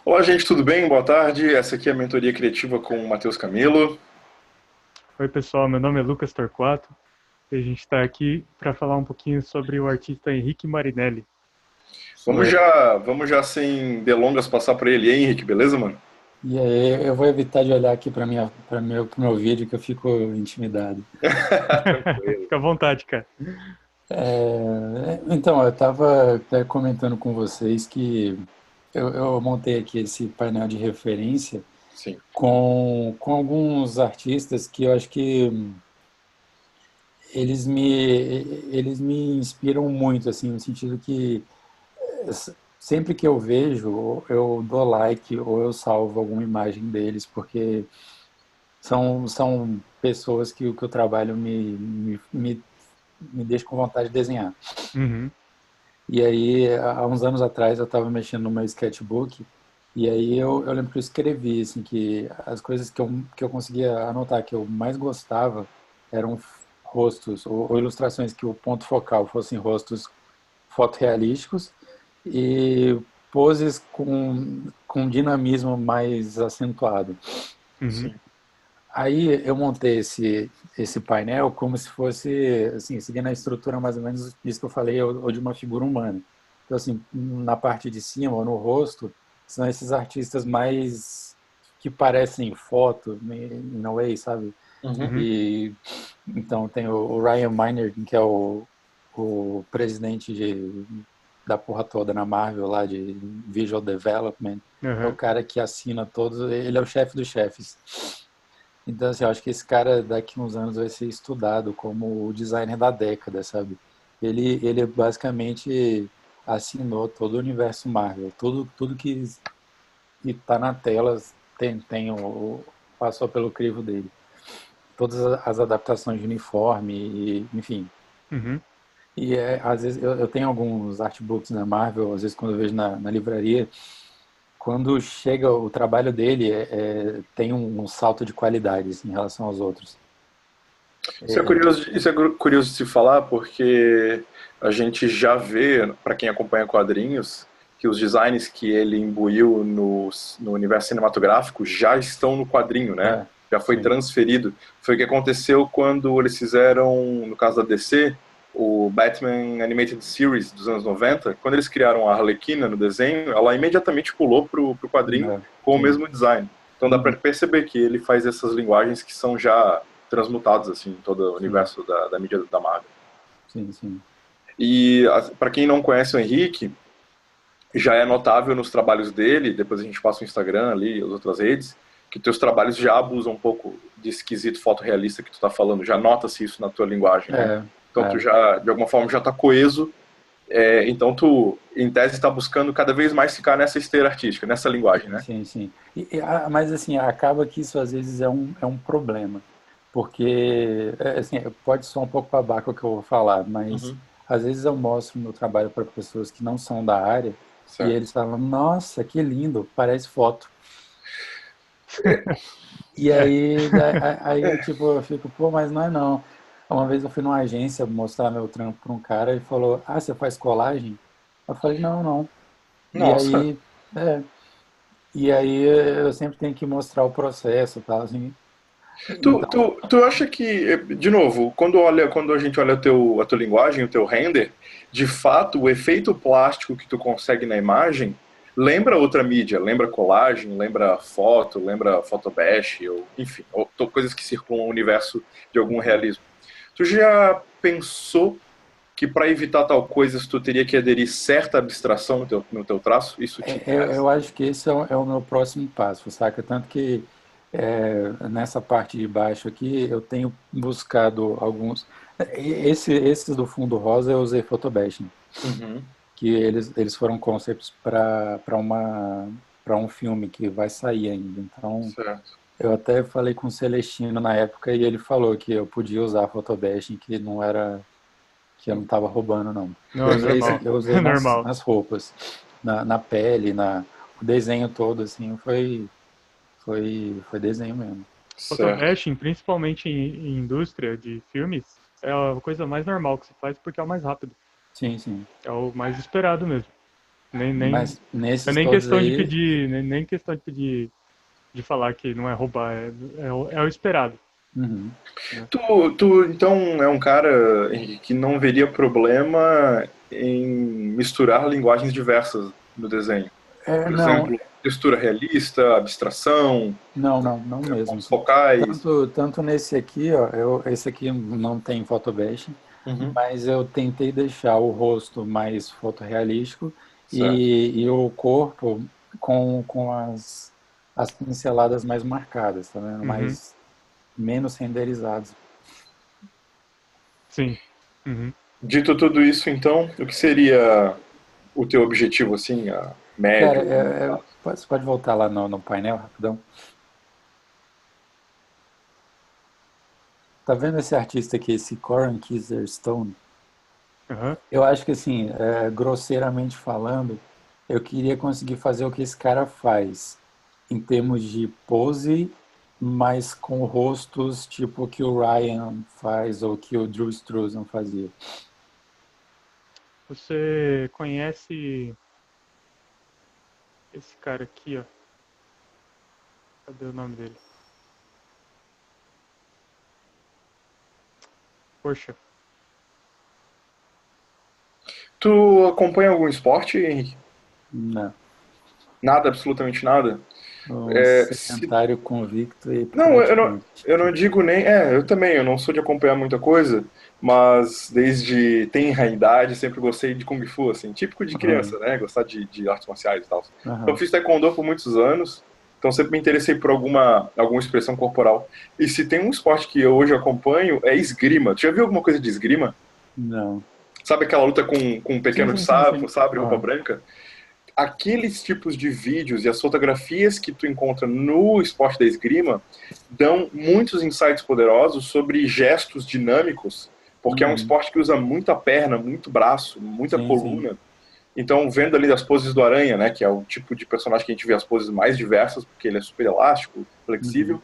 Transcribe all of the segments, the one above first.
Olá, gente, tudo bem? Boa tarde. Essa aqui é a Mentoria Criativa com o Matheus Camilo. Oi, pessoal, meu nome é Lucas Torquato e a gente está aqui para falar um pouquinho sobre o artista Henrique Marinelli. Vamos já sem delongas passar para ele, hein, Henrique, beleza, mano? E aí, eu vou evitar de olhar aqui pro meu vídeo que eu fico intimidado. Tranquilo. Fica à vontade, cara. Então, eu estava até comentando com vocês que eu montei aqui esse painel de referência Sim. com alguns artistas que eu acho que eles me inspiram muito, assim, no sentido que sempre que eu vejo, eu dou like ou eu salvo alguma imagem deles, porque são pessoas que o trabalho me deixa com vontade de desenhar. Uhum, E aí, há uns anos atrás, eu estava mexendo no meu sketchbook, e aí eu lembro que eu escrevi, assim, que as coisas que eu conseguia anotar que eu mais gostava eram rostos, ou ilustrações que o ponto focal fossem rostos fotorrealísticos e poses com dinamismo mais acentuado. uhum, Sim. Aí eu montei esse painel como se fosse, assim, seguindo a estrutura mais ou menos disso que eu falei, ou de uma figura humana. Então, assim, na parte de cima, ou no rosto, são esses artistas mais que parecem foto, in a way, sabe? Uhum. uhum, E então tem o Ryan Miner, que é o presidente da porra toda na Marvel, lá de Visual Development. É o uhum. cara que assina todos, ele é o chefe dos chefes. Então, assim, eu acho que esse cara daqui uns anos vai ser estudado como o designer da década, sabe? Ele basicamente assinou todo o universo Marvel. Tudo que está na tela passou pelo crivo dele. Todas as adaptações de uniforme, enfim. Uhum. Às vezes eu tenho alguns artbooks na Marvel, às vezes quando eu vejo na livraria, quando chega o trabalho dele, tem um salto de qualidade assim, em relação aos outros. Isso é curioso de se falar porque a gente já vê, para quem acompanha quadrinhos, que os designs que ele imbuiu no universo cinematográfico já estão no quadrinho, né? Já foi Sim. transferido. Foi o que aconteceu quando eles fizeram, no caso da DC, o Batman Animated Series dos anos 90. Quando eles criaram a Arlequina no desenho, ela imediatamente pulou pro quadrinho com o Sim. mesmo design. Então dá para Uhum. perceber que ele faz essas linguagens que são já transmutados assim em todo o Sim, universo da mídia da Marvel. sim, sim. E para quem não conhece o Henrique, já é notável nos trabalhos dele, depois a gente passa o Instagram ali, as outras redes, que teus trabalhos já abusam um pouco de esquisito fotorrealista que tu tá falando, já nota-se isso na tua linguagem, né? É, Então tu é, já, de alguma forma, já tá coeso, então tu, em tese, tá buscando cada vez mais ficar nessa esteira artística, nessa linguagem, sim, né? sim, sim. Mas assim, acaba que isso às vezes é um problema, porque assim, pode soar um pouco babaca o que eu vou falar, mas Uhum. às vezes eu mostro meu trabalho para pessoas que não são da área e Certo. eles falam, nossa, que lindo, parece foto. E É. aí tipo, eu fico, pô, mas não é não. Uma vez eu fui numa agência mostrar meu trampo para um cara e falou, ah, você faz colagem? Eu falei, não, não. E Nossa, aí, é, e aí eu sempre tenho que mostrar o processo, tal, assim. Então, Tu acha que, de novo, quando a gente olha a tua linguagem, o teu render, de fato, o efeito plástico que tu consegue na imagem lembra outra mídia, lembra colagem, lembra foto, lembra photobash, ou, enfim, coisas que circulam o universo de algum realismo. Tu já pensou que para evitar tal coisa tu teria que aderir certa abstração no teu traço? Isso te eu interessa? acho que esse é o meu próximo passo, saca? Tanto que nessa parte de baixo aqui eu tenho buscado alguns. Esses do fundo rosa eu usei photobashing, Uhum. que eles foram concepts para um filme que vai sair ainda. Então, Certo. eu até falei com o Celestino na época e ele falou que eu podia usar photobashing, que não era que eu não estava roubando, não. Não, é normal. Eu usei É normal. nas roupas, na pele, o desenho todo, assim, foi desenho mesmo. Certo. Photobashing, principalmente em indústria de filmes, é a coisa mais normal que se faz porque é o mais rápido. Sim, sim. É o mais esperado mesmo. Nem, nem, Mas não é nesses nem todos questão de aí, pedir, nem questão de pedir, de falar que não é roubar, é o esperado, uhum. né? Tu, então, é um cara Henrique, que não veria problema em misturar linguagens diversas no desenho. É, Por não, exemplo, textura realista, abstração, não mesmo, pontos assim. focais. Tanto nesse aqui, ó, esse aqui não tem photobashing, Uhum, mas eu tentei deixar o rosto mais fotorrealístico certo. e o corpo com as pinceladas mais marcadas, tá vendo? Uhum, Mais, menos renderizados. sim. Uhum. Dito tudo isso, então, o que seria o teu objetivo, assim, a Cara, médio ou longo prazo? você pode voltar lá no painel, rapidão? Tá vendo esse artista aqui, esse Coran Kieser Stone? Aham. Eu acho que assim, grosseiramente falando, eu queria conseguir fazer o que esse cara faz em termos de pose, mas com rostos tipo que o Ryan faz ou que o Drew Struzan fazia. Você conhece esse cara aqui, ó? Cadê o nome dele? Poxa, Tu acompanha algum esporte, Henrique? Não, Nada, absolutamente nada? um É, se sedentário convicto e Não, praticante. eu não digo nem. Eu também, eu não sou de acompanhar muita coisa, mas desde tenra idade sempre gostei de Kung Fu, assim, típico de Aham, criança, né? Gostar de artes marciais e tal. Então eu aham. fiz Taekwondo por muitos anos, então sempre me interessei por alguma expressão corporal. E se tem um esporte que eu hoje acompanho, é esgrima. Tu já viu alguma coisa de esgrima? Não. Sabe aquela luta com um Sim, pequeno de sim, sim, sim. sabre, roupa Aham. branca? Aqueles tipos de vídeos e as fotografias que tu encontra no esporte da esgrima dão muitos insights poderosos sobre gestos dinâmicos, porque é um Uhum. esporte que usa muita perna, muito braço, muita Sim, sim. coluna. Então, vendo ali as poses do Aranha, né, que é o tipo de personagem que a gente vê as poses mais diversas, porque ele é super elástico, Uhum. flexível.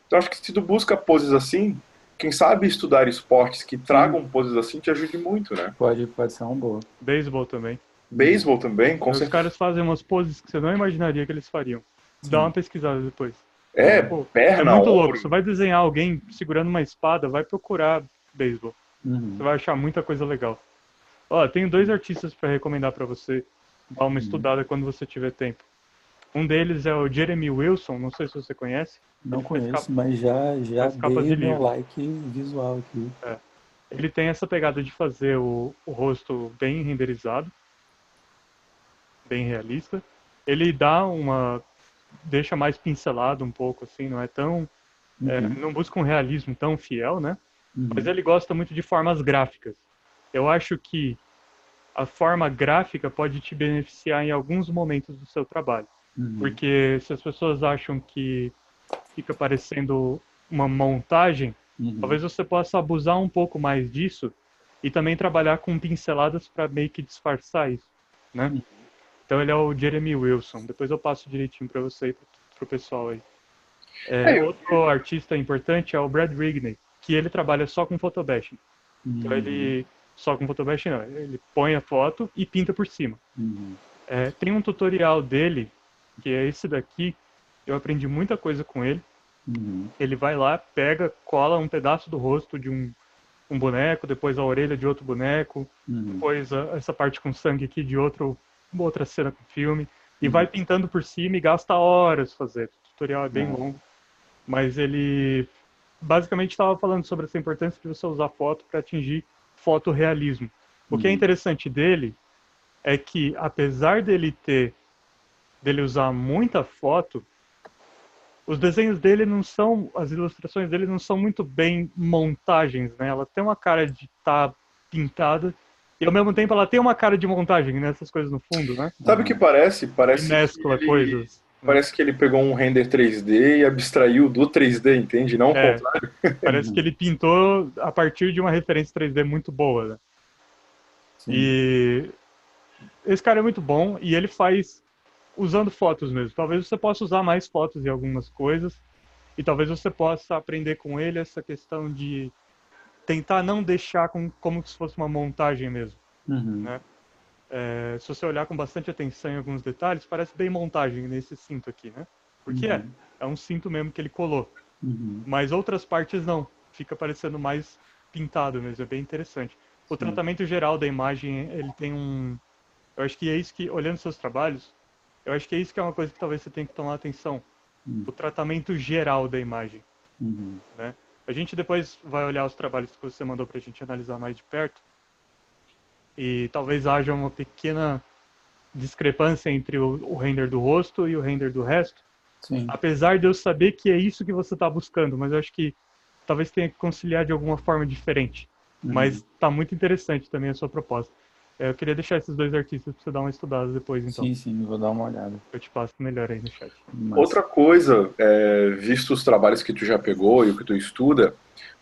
Então, acho que se tu busca poses assim, quem sabe estudar esportes que Sim, tragam poses assim te ajude muito, né? pode ser uma boa. beisebol também. Uhum. Beisebol também, com Os certeza. caras fazem umas poses que você não imaginaria que eles fariam. Dá uma Sim. pesquisada depois. É, Pô, é perna, muito louco. Você ombro. vai desenhar alguém segurando uma espada, vai procurar beisebol. Você Uhum. vai achar muita coisa legal. Ó, tenho dois artistas para recomendar para você dar uma Uhum. estudada quando você tiver tempo. Um deles é o Jeremy Wilson, não sei se você conhece. Não Ele conheço, mas já faz capas dei de o meu livro. like visual aqui. É. Ele tem essa pegada de fazer o rosto bem renderizado, bem realista. Ele dá uma deixa mais pincelado um pouco assim, não é tão Uhum. não busca um realismo tão fiel, né? Mas Uhum. ele gosta muito de formas gráficas. Eu acho que a forma gráfica pode te beneficiar em alguns momentos do seu trabalho. Uhum. Porque se as pessoas acham que fica parecendo uma montagem, Uhum. talvez você possa abusar um pouco mais disso e também trabalhar com pinceladas para meio que disfarçar isso, né? Uhum. Então ele é o Jeremy Wilson. Depois eu passo direitinho para você e para o pessoal aí. É, Outro artista importante é o Brad Rigney, que ele trabalha só com photobashing. Então Uhum. ele só com photobashing não, ele põe a foto e pinta por cima. Uhum. Tem um tutorial dele, que é esse daqui, eu aprendi muita coisa com ele. Uhum. Ele vai lá, pega, cola um pedaço do rosto de um boneco, depois a orelha de outro boneco, Uhum. depois essa parte com sangue aqui de outra cena com filme, e vai Uhum. pintando por cima e gasta horas fazer. O tutorial é bem Ah. longo, mas ele basicamente estava falando sobre essa importância de você usar foto para atingir fotorrealismo. O que é Uhum. interessante dele é que, apesar dele usar muita foto, os desenhos dele não são, as ilustrações dele não são muito bem montagens, né? Ela tem uma cara de estar pintada e ao mesmo tempo ela tem uma cara de montagem nessas coisas no fundo, né? sabe o que Aham. parece? E mescla coisas, né? Parece que ele pegou um render 3D e abstraiu do 3D, entende? Não o É, contrário. parece que Uhum. ele pintou a partir de uma referência 3D muito boa, né? Sim. E esse cara é muito bom e ele faz usando fotos mesmo. Talvez você possa usar mais fotos em algumas coisas e talvez você possa aprender com ele essa questão de tentar não deixar como se fosse uma montagem mesmo, Uhum. né? se você olhar com bastante atenção em alguns detalhes, parece bem montagem nesse cinto aqui, né? Porque é um cinto mesmo que ele colou. Mas outras partes não. Fica parecendo mais pintado mesmo, é bem interessante. O tratamento geral da imagem, ele tem um... Eu acho que é isso que, olhando seus trabalhos, eu acho que é isso que é uma coisa que talvez você tenha que tomar atenção. O tratamento geral da imagem. Né? A gente depois vai olhar os trabalhos que você mandou pra gente analisar mais de perto. E talvez haja uma pequena discrepância entre o render do rosto e o render do resto. Sim. Apesar de eu saber que é isso que você está buscando, mas eu acho que talvez tenha que conciliar de alguma forma diferente. Mas está muito interessante também a sua proposta. Eu queria deixar esses dois artistas para você dar uma estudada depois, então. Sim, vou dar uma olhada. Eu te passo melhor aí no chat. Outra coisa, visto os trabalhos que tu já pegou e o que tu estuda,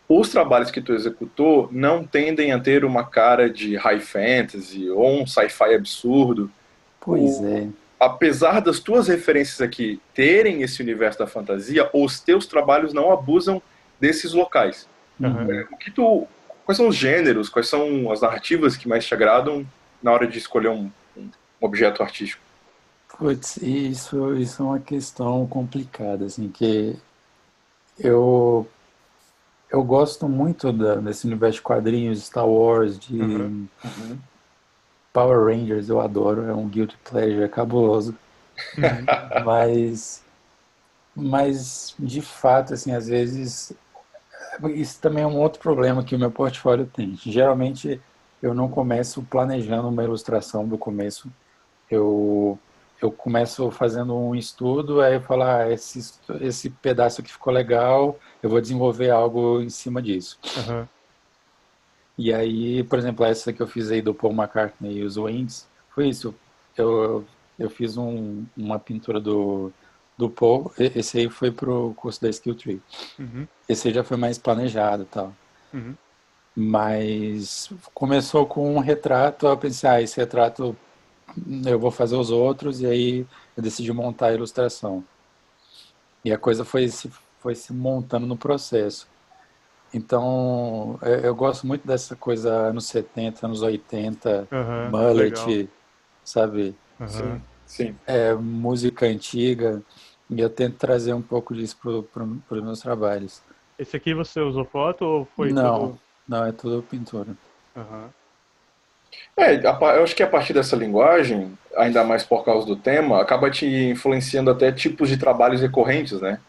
os trabalhos que tu executou não tendem a ter uma cara de high fantasy ou um sci-fi absurdo. Pois é. Apesar das tuas referências aqui terem esse universo da fantasia, os teus trabalhos não abusam desses locais. Quais são os gêneros, quais são as narrativas que mais te agradam na hora de escolher um objeto artístico? Putz, isso é uma questão complicada, assim, que eu gosto muito desse universo de quadrinhos, Star Wars, de Power Rangers, eu adoro, é um guilty pleasure, é cabuloso. Mas, de fato, assim, às vezes, isso também é um outro problema que o meu portfólio tem. Geralmente, eu não começo planejando uma ilustração do começo. Eu começo fazendo um estudo, aí eu falo, esse pedaço aqui ficou legal, eu vou desenvolver algo em cima disso. E aí, por exemplo, essa que eu fiz aí do Paul McCartney e os Wings, foi isso. Eu fiz uma pintura do Paul, esse aí foi pro curso da Skill Tree. Esse aí já foi mais planejado e tal. Mas começou com um retrato, eu pensei, esse retrato eu vou fazer os outros, e aí eu decidi montar a ilustração. E a coisa foi se montando no processo. Então, eu gosto muito dessa coisa anos 70, anos 80, mullet, legal. sabe? Sim. Música antiga, e eu tento trazer um pouco disso para os meus trabalhos. Esse aqui você usou foto ou foi Não, é tudo pintura. Eu acho que a partir dessa linguagem, ainda mais por causa do tema, acaba te influenciando até tipos de trabalhos recorrentes, né?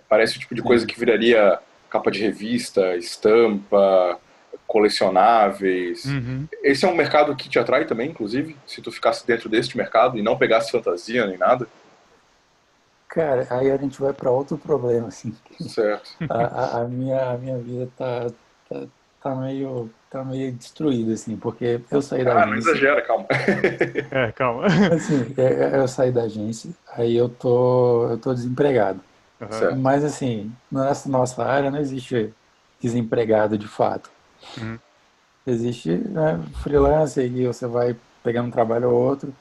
Parece o tipo de coisa que viraria capa de revista, estampa, colecionáveis. Esse é um mercado que te atrai também, inclusive, se tu ficasse dentro deste mercado e não pegasse fantasia nem nada? Cara, aí a gente vai para outro problema, assim. Certo. A minha vida tá meio destruída, assim, porque eu saí da Não agência. exagera, calma. calma. Assim, eu saí da agência, aí eu tô desempregado. Certo. Mas assim, nessa nossa área não existe desempregado de fato. Existe, né, freelancer, e você vai pegando um trabalho ou outro.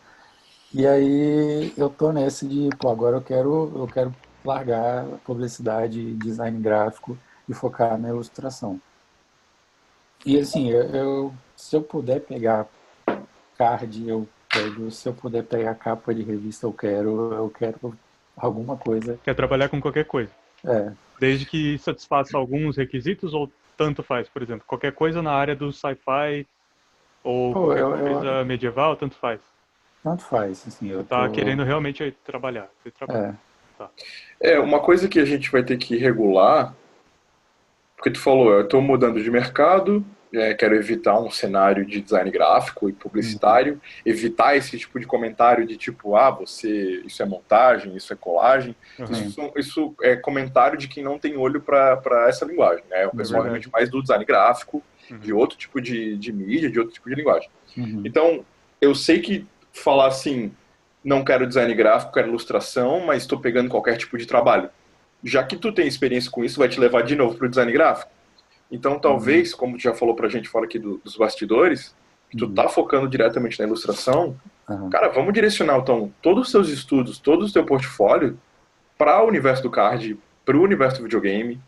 E aí eu tô nesse de, pô, agora eu quero largar a publicidade, design gráfico e focar na ilustração. E assim, se eu puder pegar card, eu pego. Se eu puder pegar capa de revista, eu quero alguma coisa. Quer trabalhar com qualquer coisa. Desde que satisfaça alguns requisitos ou tanto faz, por exemplo, qualquer coisa na área do sci-fi ou qualquer coisa medieval, tanto faz. Tanto faz, assim, eu Tá tô... querendo realmente trabalhar. Você trabalha. Tá. Uma coisa que a gente vai ter que regular, porque tu falou, eu estou mudando de mercado, quero evitar um cenário de design gráfico e publicitário, evitar esse tipo de comentário de tipo, isso é montagem, isso é colagem. Isso é comentário de quem não tem olho para essa linguagem, né? O pessoal realmente mais do design gráfico, de outro tipo de mídia, de outro tipo de linguagem. Então, eu sei que falar assim, não quero design gráfico, quero ilustração, mas estou pegando qualquer tipo de trabalho. Já que tu tem experiência com isso, vai te levar de novo para o design gráfico. Então, talvez, como tu já falou pra gente fora aqui dos bastidores, que tu tá focando diretamente na ilustração, cara, vamos direcionar, então, todos os seus estudos, todo o teu portfólio para o universo do card, para o universo do videogame.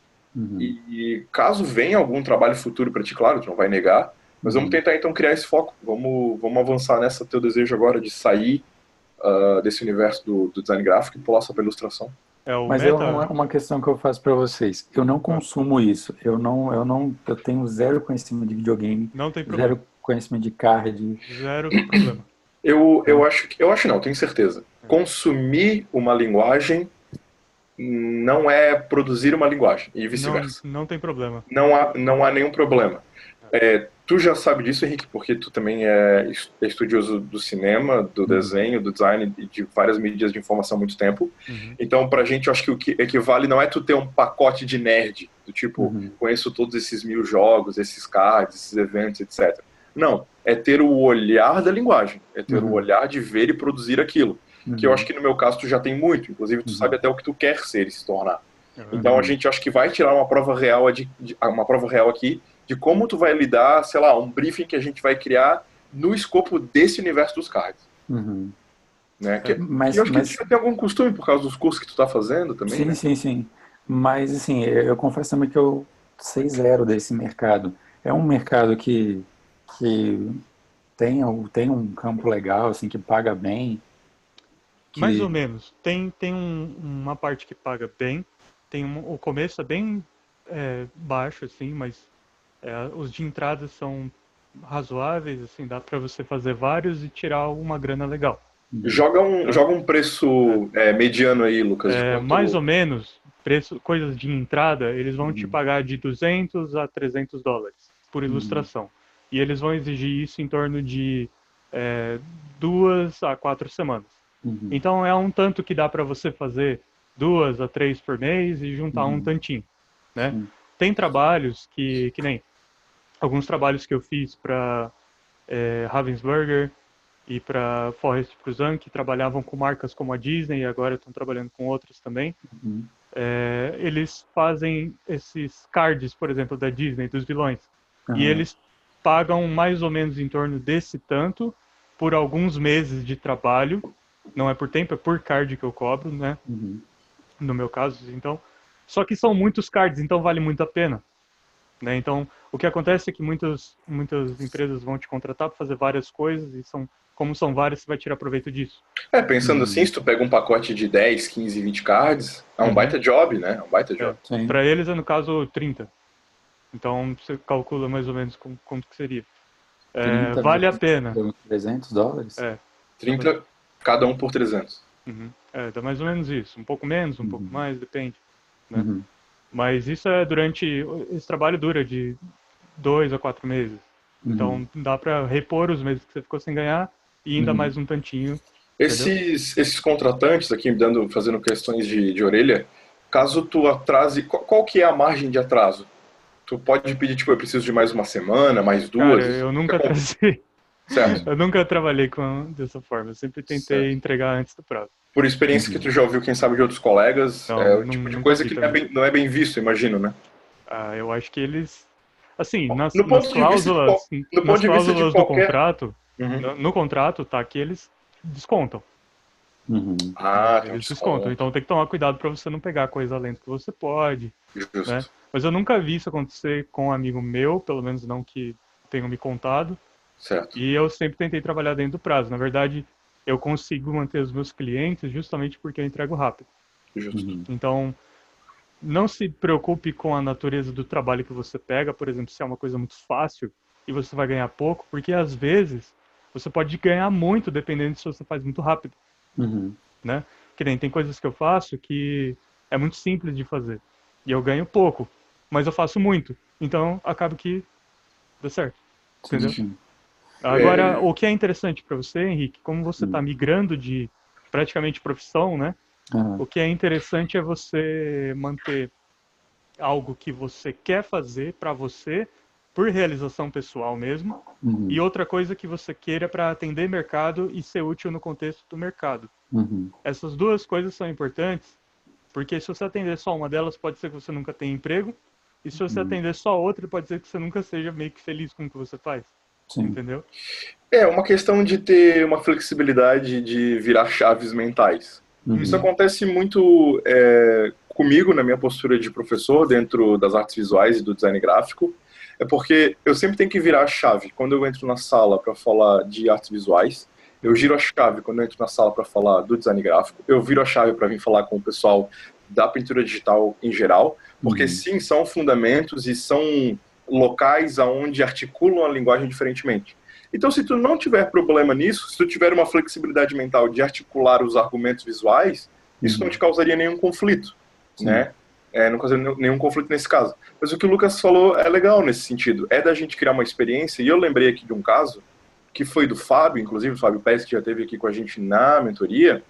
E caso venha algum trabalho futuro para ti, claro, tu não vai negar, Mas vamos tentar então criar esse foco. Vamos avançar nessa teu desejo agora de sair desse universo do design gráfico e pular só para ilustração. É o Mas meta. uma questão que eu faço para vocês. Eu não consumo isso. Eu tenho zero conhecimento de videogame, Não tem problema. zero conhecimento de card. Zero problema. Eu acho não, tenho certeza. Consumir uma linguagem não é produzir uma linguagem, e vice-versa. Não tem problema. Não há nenhum problema. Tu já sabe disso, Henrique, porque tu também é estudioso do cinema, do desenho, do design e de várias mídias de informação há muito tempo. Então, pra gente, eu acho que o que equivale não é tu ter um pacote de nerd, do tipo, conheço todos esses 1000 jogos, esses cards, esses eventos, etc. Não, é ter o olhar da linguagem, é ter o olhar de ver e produzir aquilo. Que eu acho que no meu caso tu já tem muito, inclusive tu sabe até o que tu quer ser e se tornar. Então a gente acho que vai tirar uma prova real, uma prova real aqui de como tu vai lidar, sei lá, um briefing que a gente vai criar no escopo desse universo dos cards. Né? Mas eu acho que tu já tem algum costume por causa dos cursos que tu tá fazendo também, sim, né? sim. Mas, assim, eu confesso também que eu sei zero desse mercado. É um mercado que tem um campo legal, assim, que paga bem. Mais ou menos. Tem uma parte que paga bem. O começo é bem baixo, assim, mas os de entrada são razoáveis, assim, dá para você fazer vários e tirar uma grana legal. Joga um preço mediano aí, Lucas. De quanto... Mais ou menos, coisas de entrada, eles vão te pagar de 200 a 300 dólares por ilustração. E eles vão exigir isso em torno de 2 a 4 semanas. Então é um tanto que dá para você fazer 2 a 3 por mês e juntar um tantinho, né? Tem trabalhos que nem alguns trabalhos que eu fiz para Ravensburger e para Forrest Pruzan, que trabalhavam com marcas como a Disney e agora estão trabalhando com outras também. Eles fazem esses cards, por exemplo, da Disney, dos vilões. E eles pagam mais ou menos em torno desse tanto por alguns meses de trabalho. Não é por tempo, é por card que eu cobro, né? No meu caso, então. Só que são muitos cards, então vale muito a pena. Né? Então, o que acontece é que muitas empresas vão te contratar para fazer várias coisas e como são várias, você vai tirar proveito disso. Pensando assim, se tu pega um pacote de 10, 15, 20 cards, é um baita job, né? É um baita job. Para eles é, no caso, 30. Então, você calcula mais ou menos quanto que seria. 30 vale a pena. 300 dólares? 30, cada um por 300. Dá mais ou menos isso. Um pouco menos, um pouco mais, depende. Né? Mas isso esse trabalho dura de 2 a 4 meses. Então dá para repor os meses que você ficou sem ganhar e ainda mais um tantinho. Esses contratantes aqui fazendo questões de orelha, caso tu atrase, qual que é a margem de atraso? Tu pode pedir, tipo, eu preciso de mais uma semana, mais duas? Cara, eu nunca atrasei. Certo. Eu nunca trabalhei dessa forma. Eu sempre tentei entregar antes do prazo. Por experiência que tu já ouviu, quem sabe, de outros colegas, é o tipo de coisa que não é bem visto, imagino, né? Eu acho que eles... Assim, nas ponto cláusulas do qualquer... contrato, no contrato tá que eles descontam. Eles descontam. Então tem que tomar cuidado para você não pegar coisa além do que você pode. Justo. Né? Mas eu nunca vi isso acontecer com um amigo meu, pelo menos não que tenham me contado. Certo. E eu sempre tentei trabalhar dentro do prazo. Na verdade, eu consigo manter os meus clientes justamente porque eu entrego rápido. Justo. Então, não se preocupe com a natureza do trabalho que você pega, por exemplo, se é uma coisa muito fácil e você vai ganhar pouco, porque às vezes você pode ganhar muito dependendo se você faz muito rápido. Né? Que nem tem coisas que eu faço que é muito simples de fazer e eu ganho pouco, mas eu faço muito, então acaba que dá certo, entendeu? Agora, o que é interessante para você, Henrique, como você está migrando de praticamente profissão, né? O que é interessante é você manter algo que você quer fazer para você, por realização pessoal mesmo, e outra coisa que você queira para atender mercado e ser útil no contexto do mercado. Essas duas coisas são importantes, porque se você atender só uma delas, pode ser que você nunca tenha emprego, e se você atender só outra, pode ser que você nunca seja meio que feliz com o que você faz. Entendeu? É uma questão de ter uma flexibilidade de virar chaves mentais. Isso acontece muito comigo, na minha postura de professor, dentro das artes visuais e do design gráfico. é porque eu sempre tenho que virar a chave. Quando eu entro na sala para falar de artes visuais, eu giro a chave quando eu entro na sala para falar do design gráfico, eu viro a chave para vir falar com o pessoal da pintura digital em geral, porque sim, são fundamentos e são locais aonde articulam a linguagem diferentemente. Então, se tu não tiver problema nisso, se tu tiver uma flexibilidade mental de articular os argumentos visuais, isso não te causaria nenhum conflito, né? Não causaria nenhum conflito nesse caso. Mas o que o Lucas falou é legal nesse sentido. É da gente criar uma experiência, e eu lembrei aqui de um caso, que foi do Fábio, inclusive o Fábio Pérez, que já esteve aqui com a gente na mentoria,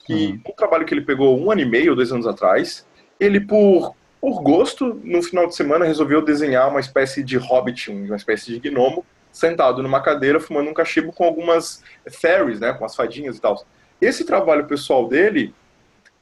que um trabalho que ele pegou 1 ano e meio, 2 anos atrás, ele por gosto, no final de semana, resolveu desenhar uma espécie de hobbit, uma espécie de gnomo, sentado numa cadeira, fumando um cachimbo com algumas fairies, né, com as fadinhas e tal. Esse trabalho pessoal dele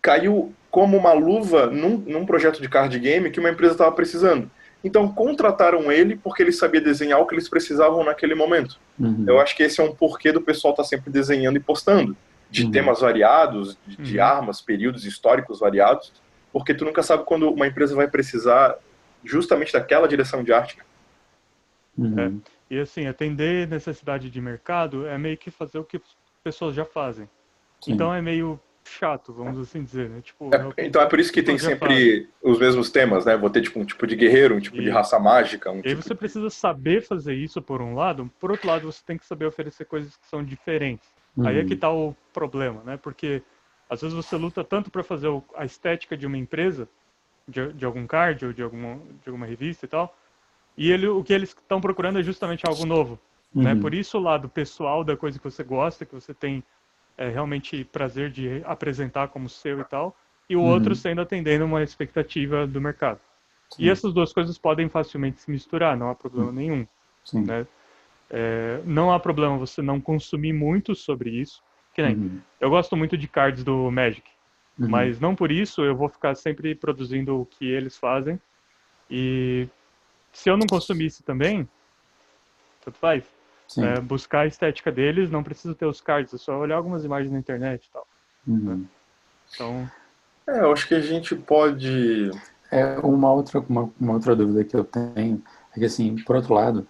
caiu como uma luva num projeto de card game que uma empresa estava precisando. Então, contrataram ele porque ele sabia desenhar o que eles precisavam naquele momento. Eu acho que esse é um porquê do pessoal estar sempre desenhando e postando, de temas variados, de armas, períodos históricos variados, porque tu nunca sabe quando uma empresa vai precisar justamente daquela direção de arte. E assim, atender necessidade de mercado é meio que fazer o que pessoas já fazem. Então é meio chato, vamos assim dizer, né? Tipo, então é por isso que tem sempre os mesmos temas, né? Vou ter tipo um tipo de guerreiro, um tipo de raça mágica. E aí você precisa saber fazer isso por um lado, por outro lado você tem que saber oferecer coisas que são diferentes. Aí é que tá o problema, né? Porque às vezes você luta tanto para fazer a estética de uma empresa, de algum card ou de alguma revista e tal, e o que eles estão procurando é justamente algo novo, né? Por isso o lado pessoal da coisa que você gosta, que você tem realmente prazer de apresentar como seu e tal, e o outro sendo atendendo uma expectativa do mercado. E essas duas coisas podem facilmente se misturar, não há problema nenhum. Né? Não há problema você não consumir muito sobre isso, que nem eu gosto muito de cards do Magic, mas não por isso eu vou ficar sempre produzindo o que eles fazem, e se eu não consumisse também, tanto faz. Buscar a estética deles, não precisa ter os cards, é só olhar algumas imagens na internet e tal. Né? Então... eu acho que a gente pode... uma outra dúvida que eu tenho é que, assim, por outro lado,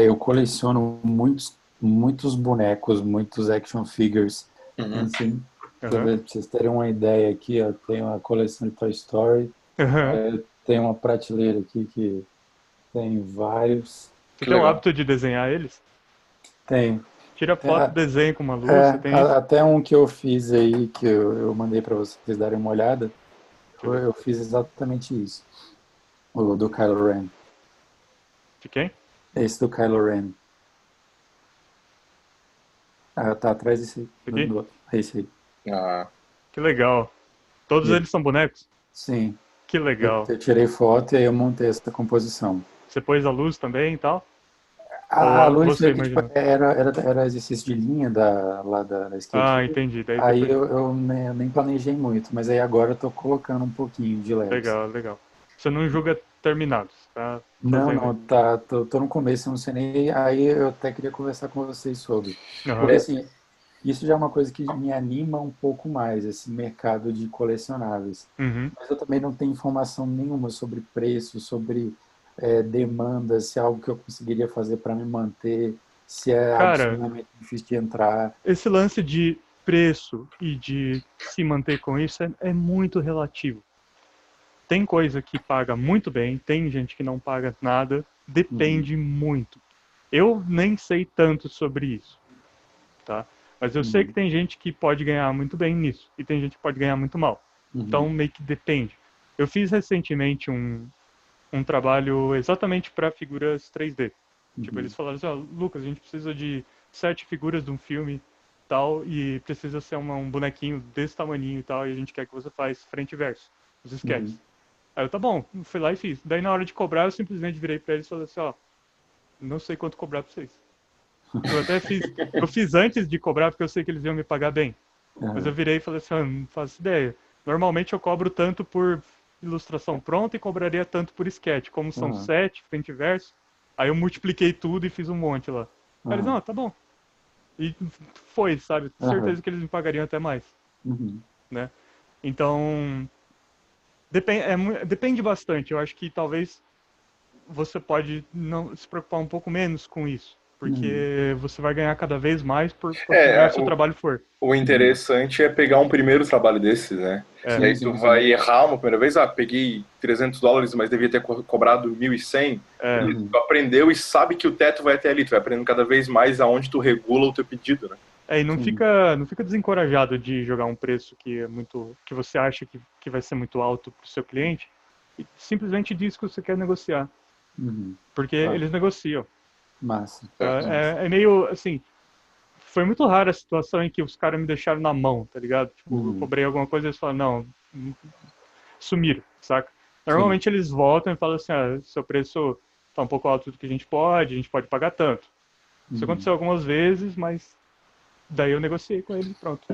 eu coleciono muitos bonecos, muitos action figures, assim, pra vocês terem uma ideia aqui, eu tenho uma coleção de Toy Story, tenho uma prateleira aqui que tem vários. Você tem o hábito de desenhar eles? Tenho. Tira foto, desenha com uma luz, você tem isso? Até um que eu fiz aí, que eu mandei para vocês darem uma olhada, eu fiz exatamente isso. O do Kylo Ren. De quem? Esse do Kylo Ren. Tá atrás desse. Esse aí. Que legal. Todos eles são bonecos? Sim. Que legal. Eu tirei foto e aí eu montei essa composição. Você pôs a luz também e tal? A luz era exercício de linha lá da skate. Entendi. Daí aí eu nem planejei muito, mas aí agora eu tô colocando um pouquinho de LEDs. Legal. Você não julga terminados, tá? Não, tô no começo, eu não sei nem. Aí eu até queria conversar com vocês sobre. Porque assim, isso já é uma coisa que me anima um pouco mais, esse mercado de colecionáveis. Mas eu também não tenho informação nenhuma sobre preço, sobre demanda, se é algo que eu conseguiria fazer para me manter, se é absolutamente difícil de entrar. Esse lance de preço e de se manter com isso é muito relativo. Tem coisa que paga muito bem, tem gente que não paga nada, depende muito. Eu nem sei tanto sobre isso, tá? Mas eu sei que tem gente que pode ganhar muito bem nisso, e tem gente que pode ganhar muito mal. Então meio que depende. Eu fiz recentemente um trabalho exatamente para figuras 3D. Tipo, eles falaram assim, Lucas, a gente precisa de 7 figuras de um filme tal, e precisa ser um bonequinho desse tamaninho e tal, e a gente quer que você faça frente e verso, os sketches. Aí eu, tá bom, fui lá e fiz. Daí na hora de cobrar, eu simplesmente virei pra eles e falei assim, não sei quanto cobrar pra vocês. Eu até fiz antes de cobrar, porque eu sei que eles iam me pagar bem. Mas eu virei e falei assim, não faço ideia. Normalmente eu cobro tanto por ilustração pronta e cobraria tanto por sketch. Como são 7, frente e verso, aí eu multipliquei tudo e fiz um monte lá. Aí eles, não, tá bom. E foi, sabe? Certeza que eles me pagariam até mais. Né? Então, depende bastante. Eu acho que talvez você pode não se preocupar um pouco menos com isso, porque você vai ganhar cada vez mais quanto melhor o seu trabalho for. O interessante é pegar um primeiro trabalho desses, né? É. E aí tu vai errar uma primeira vez, peguei $300, mas devia ter cobrado 1.100. Tu aprendeu e sabe que o teto vai até ali, tu vai aprendendo cada vez mais aonde tu regula o teu pedido, né? E não fica desencorajado de jogar um preço que você acha que vai ser muito alto para o seu cliente, e simplesmente diz que você quer negociar. Porque eles negociam. Massa. É meio assim. Foi muito rara a situação em que os caras me deixaram na mão, tá ligado? Tipo, eu cobrei alguma coisa e eles falaram, não, sumiram, saca? Normalmente eles voltam e falam assim, seu preço tá um pouco alto do que a gente pode pagar tanto. Isso aconteceu algumas vezes, mas daí eu negociei com eles e pronto.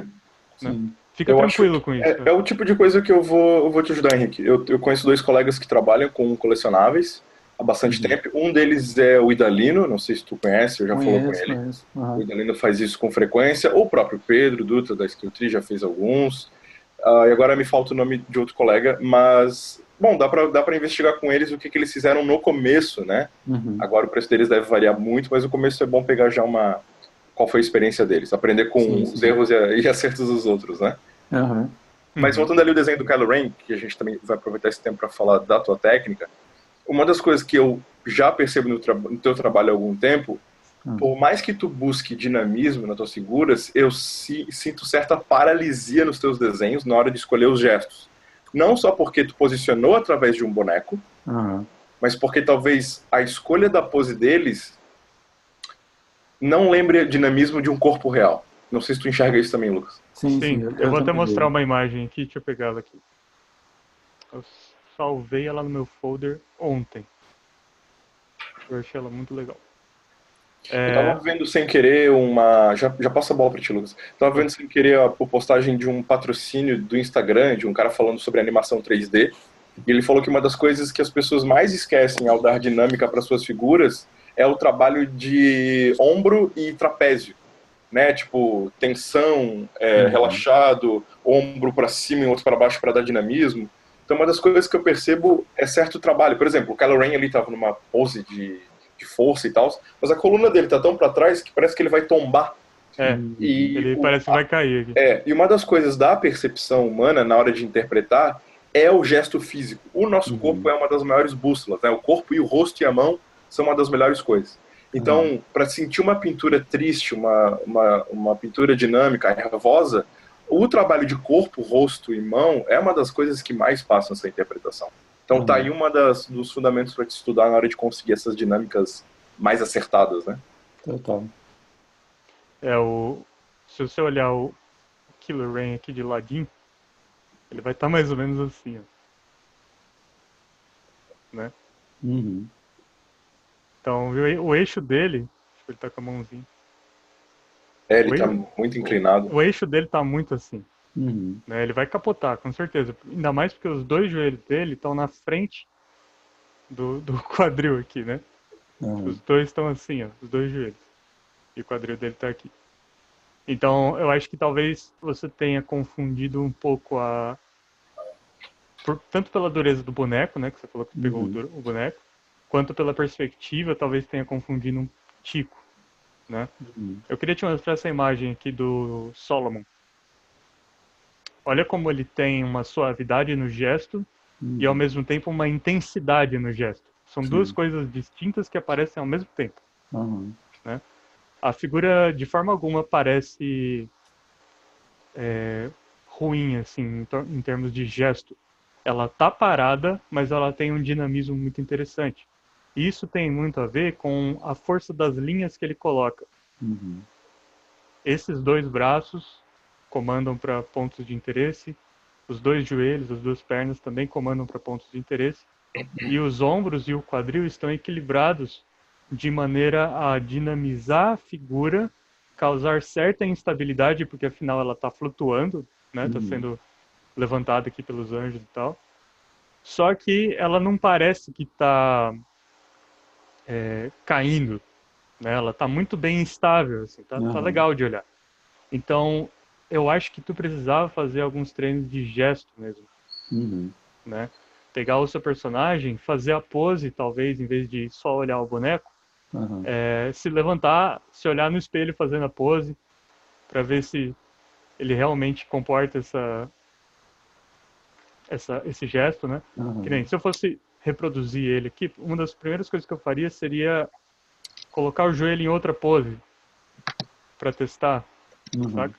Né? Fica tranquilo com isso. É o tipo de coisa que eu vou te ajudar, Henrique. Eu conheço 2 colegas que trabalham com colecionáveis há bastante tempo. Um deles é o Idalino, não sei se tu conhece, eu já falou com ele. O Idalino faz isso com frequência. O próprio Pedro Dutra, da Skilltree, já fez alguns. E agora me falta o nome de outro colega, mas, bom, dá pra investigar com eles o que eles fizeram no começo, né? Agora o preço deles deve variar muito, mas no começo é bom pegar já qual foi a experiência deles, aprender com os erros e acertos dos outros, né? Mas voltando ali ao desenho do Kylo Ren, que a gente também vai aproveitar esse tempo para falar da tua técnica, uma das coisas que eu já percebo no teu trabalho há algum tempo, por mais que tu busque dinamismo nas tuas figuras, eu sinto certa paralisia nos teus desenhos na hora de escolher os gestos. Não só porque tu posicionou através de um boneco, mas porque talvez a escolha da pose deles não lembre dinamismo de um corpo real. Não sei se tu enxerga isso também, Lucas. Sim, eu vou até mostrar uma imagem aqui, deixa eu pegar ela aqui. Eu salvei ela no meu folder ontem. Eu achei ela muito legal. Eu tava vendo sem querer Já passa a bola pra ti, Lucas. Tava vendo sem querer a postagem de um patrocínio do Instagram, de um cara falando sobre animação 3D. E ele falou que uma das coisas que as pessoas mais esquecem ao dar dinâmica para suas figuras é o trabalho de ombro e trapézio. Né? Tipo, tensão, relaxado, ombro para cima e outro para baixo para dar dinamismo. Então, uma das coisas que eu percebo é certo trabalho. Por exemplo, o Kylo Ren ali tava numa pose de força e tal, mas a coluna dele tá tão para trás que parece que ele vai tombar. Ele parece que vai cair aqui. E uma das coisas da percepção humana na hora de interpretar é o gesto físico. O nosso corpo é uma das maiores bússolas, né? O corpo e o rosto e a mão são uma das melhores coisas. Então, para sentir uma pintura triste, uma pintura dinâmica, nervosa, o trabalho de corpo, rosto e mão é uma das coisas que mais passam essa interpretação. Então tá aí dos fundamentos para te estudar na hora de conseguir essas dinâmicas mais acertadas, né? Total. Se você olhar o Kylo Ren aqui de ladinho, ele vai estar mais ou menos assim, ó. Né? Então, o eixo dele, ele tá com a mãozinha. Ele tá muito inclinado. O eixo dele tá muito assim. Né? Ele vai capotar, com certeza. Ainda mais porque os 2 joelhos dele estão na frente do quadril aqui, né? Os 2 estão assim, ó, os 2 joelhos. E o quadril dele tá aqui. Então, eu acho que talvez você tenha confundido um pouco tanto pela dureza do boneco, né? Que você falou que pegou o boneco, quanto pela perspectiva, talvez tenha confundido um tico, né? Eu queria te mostrar essa imagem aqui do Solomon. Olha como ele tem uma suavidade no gesto e ao mesmo tempo uma intensidade no gesto. São 2 coisas distintas que aparecem ao mesmo tempo. Né? A figura de forma alguma parece ruim assim, em termos de gesto. Ela tá parada, mas ela tem um dinamismo muito interessante. E isso tem muito a ver com a força das linhas que ele coloca. Esses 2 braços comandam para pontos de interesse, os 2 joelhos, as 2 pernas também comandam para pontos de interesse, e os ombros e o quadril estão equilibrados de maneira a dinamizar a figura, causar certa instabilidade, porque afinal ela está flutuando, né? Está sendo levantada aqui pelos anjos e tal. Só que ela não parece que está caindo, né? Ela está muito bem estável, assim, tá legal de olhar. Então, eu acho que tu precisava fazer alguns treinos de gesto mesmo, né? pegar o seu personagem, fazer a pose, talvez, em vez de só olhar o boneco, Aham. se levantar, se olhar no espelho fazendo a pose, para ver se ele realmente comporta esse gesto, né? Que Aham. nem, se eu fosse reproduzir ele aqui, uma das primeiras coisas que eu faria seria colocar o joelho em outra pose para testar, Aham. saca?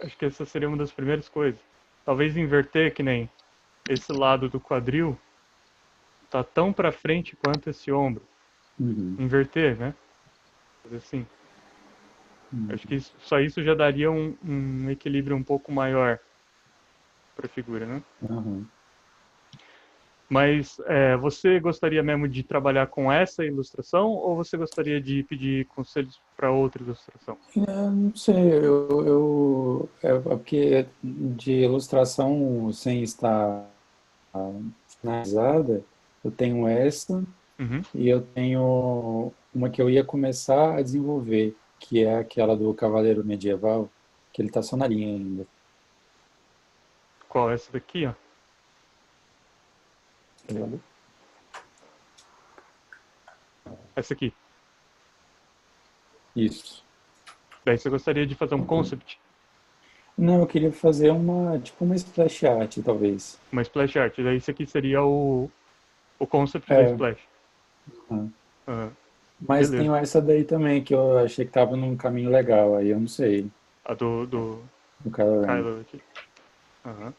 Acho que essa seria uma das primeiras coisas. Talvez inverter, que nem esse lado do quadril tá tão para frente quanto esse ombro. Uhum. Inverter, né? Fazer assim. Uhum. Acho que só isso já daria um equilíbrio um pouco maior para a figura, né? Aham. Mas você gostaria mesmo de trabalhar com essa ilustração ou você gostaria de pedir conselhos para outra ilustração? Não sei, é porque de ilustração sem estar finalizada, eu tenho essa Uhum. e eu tenho uma que eu ia começar a desenvolver, que é aquela do Cavaleiro Medieval, que ele tá só na linha ainda. Qual? Essa daqui, ó. Tá ligado? Essa aqui. Isso. Daí você gostaria de fazer um concept, Não, eu queria fazer tipo uma splash art, talvez. uma splash art. Daí isso aqui seria o concept da É, splash. ah. Aham. Mas Beleza. tem essa daí também, que eu achei que tava num caminho legal, aí eu não sei. A do O cara. Kylo aqui. Aham.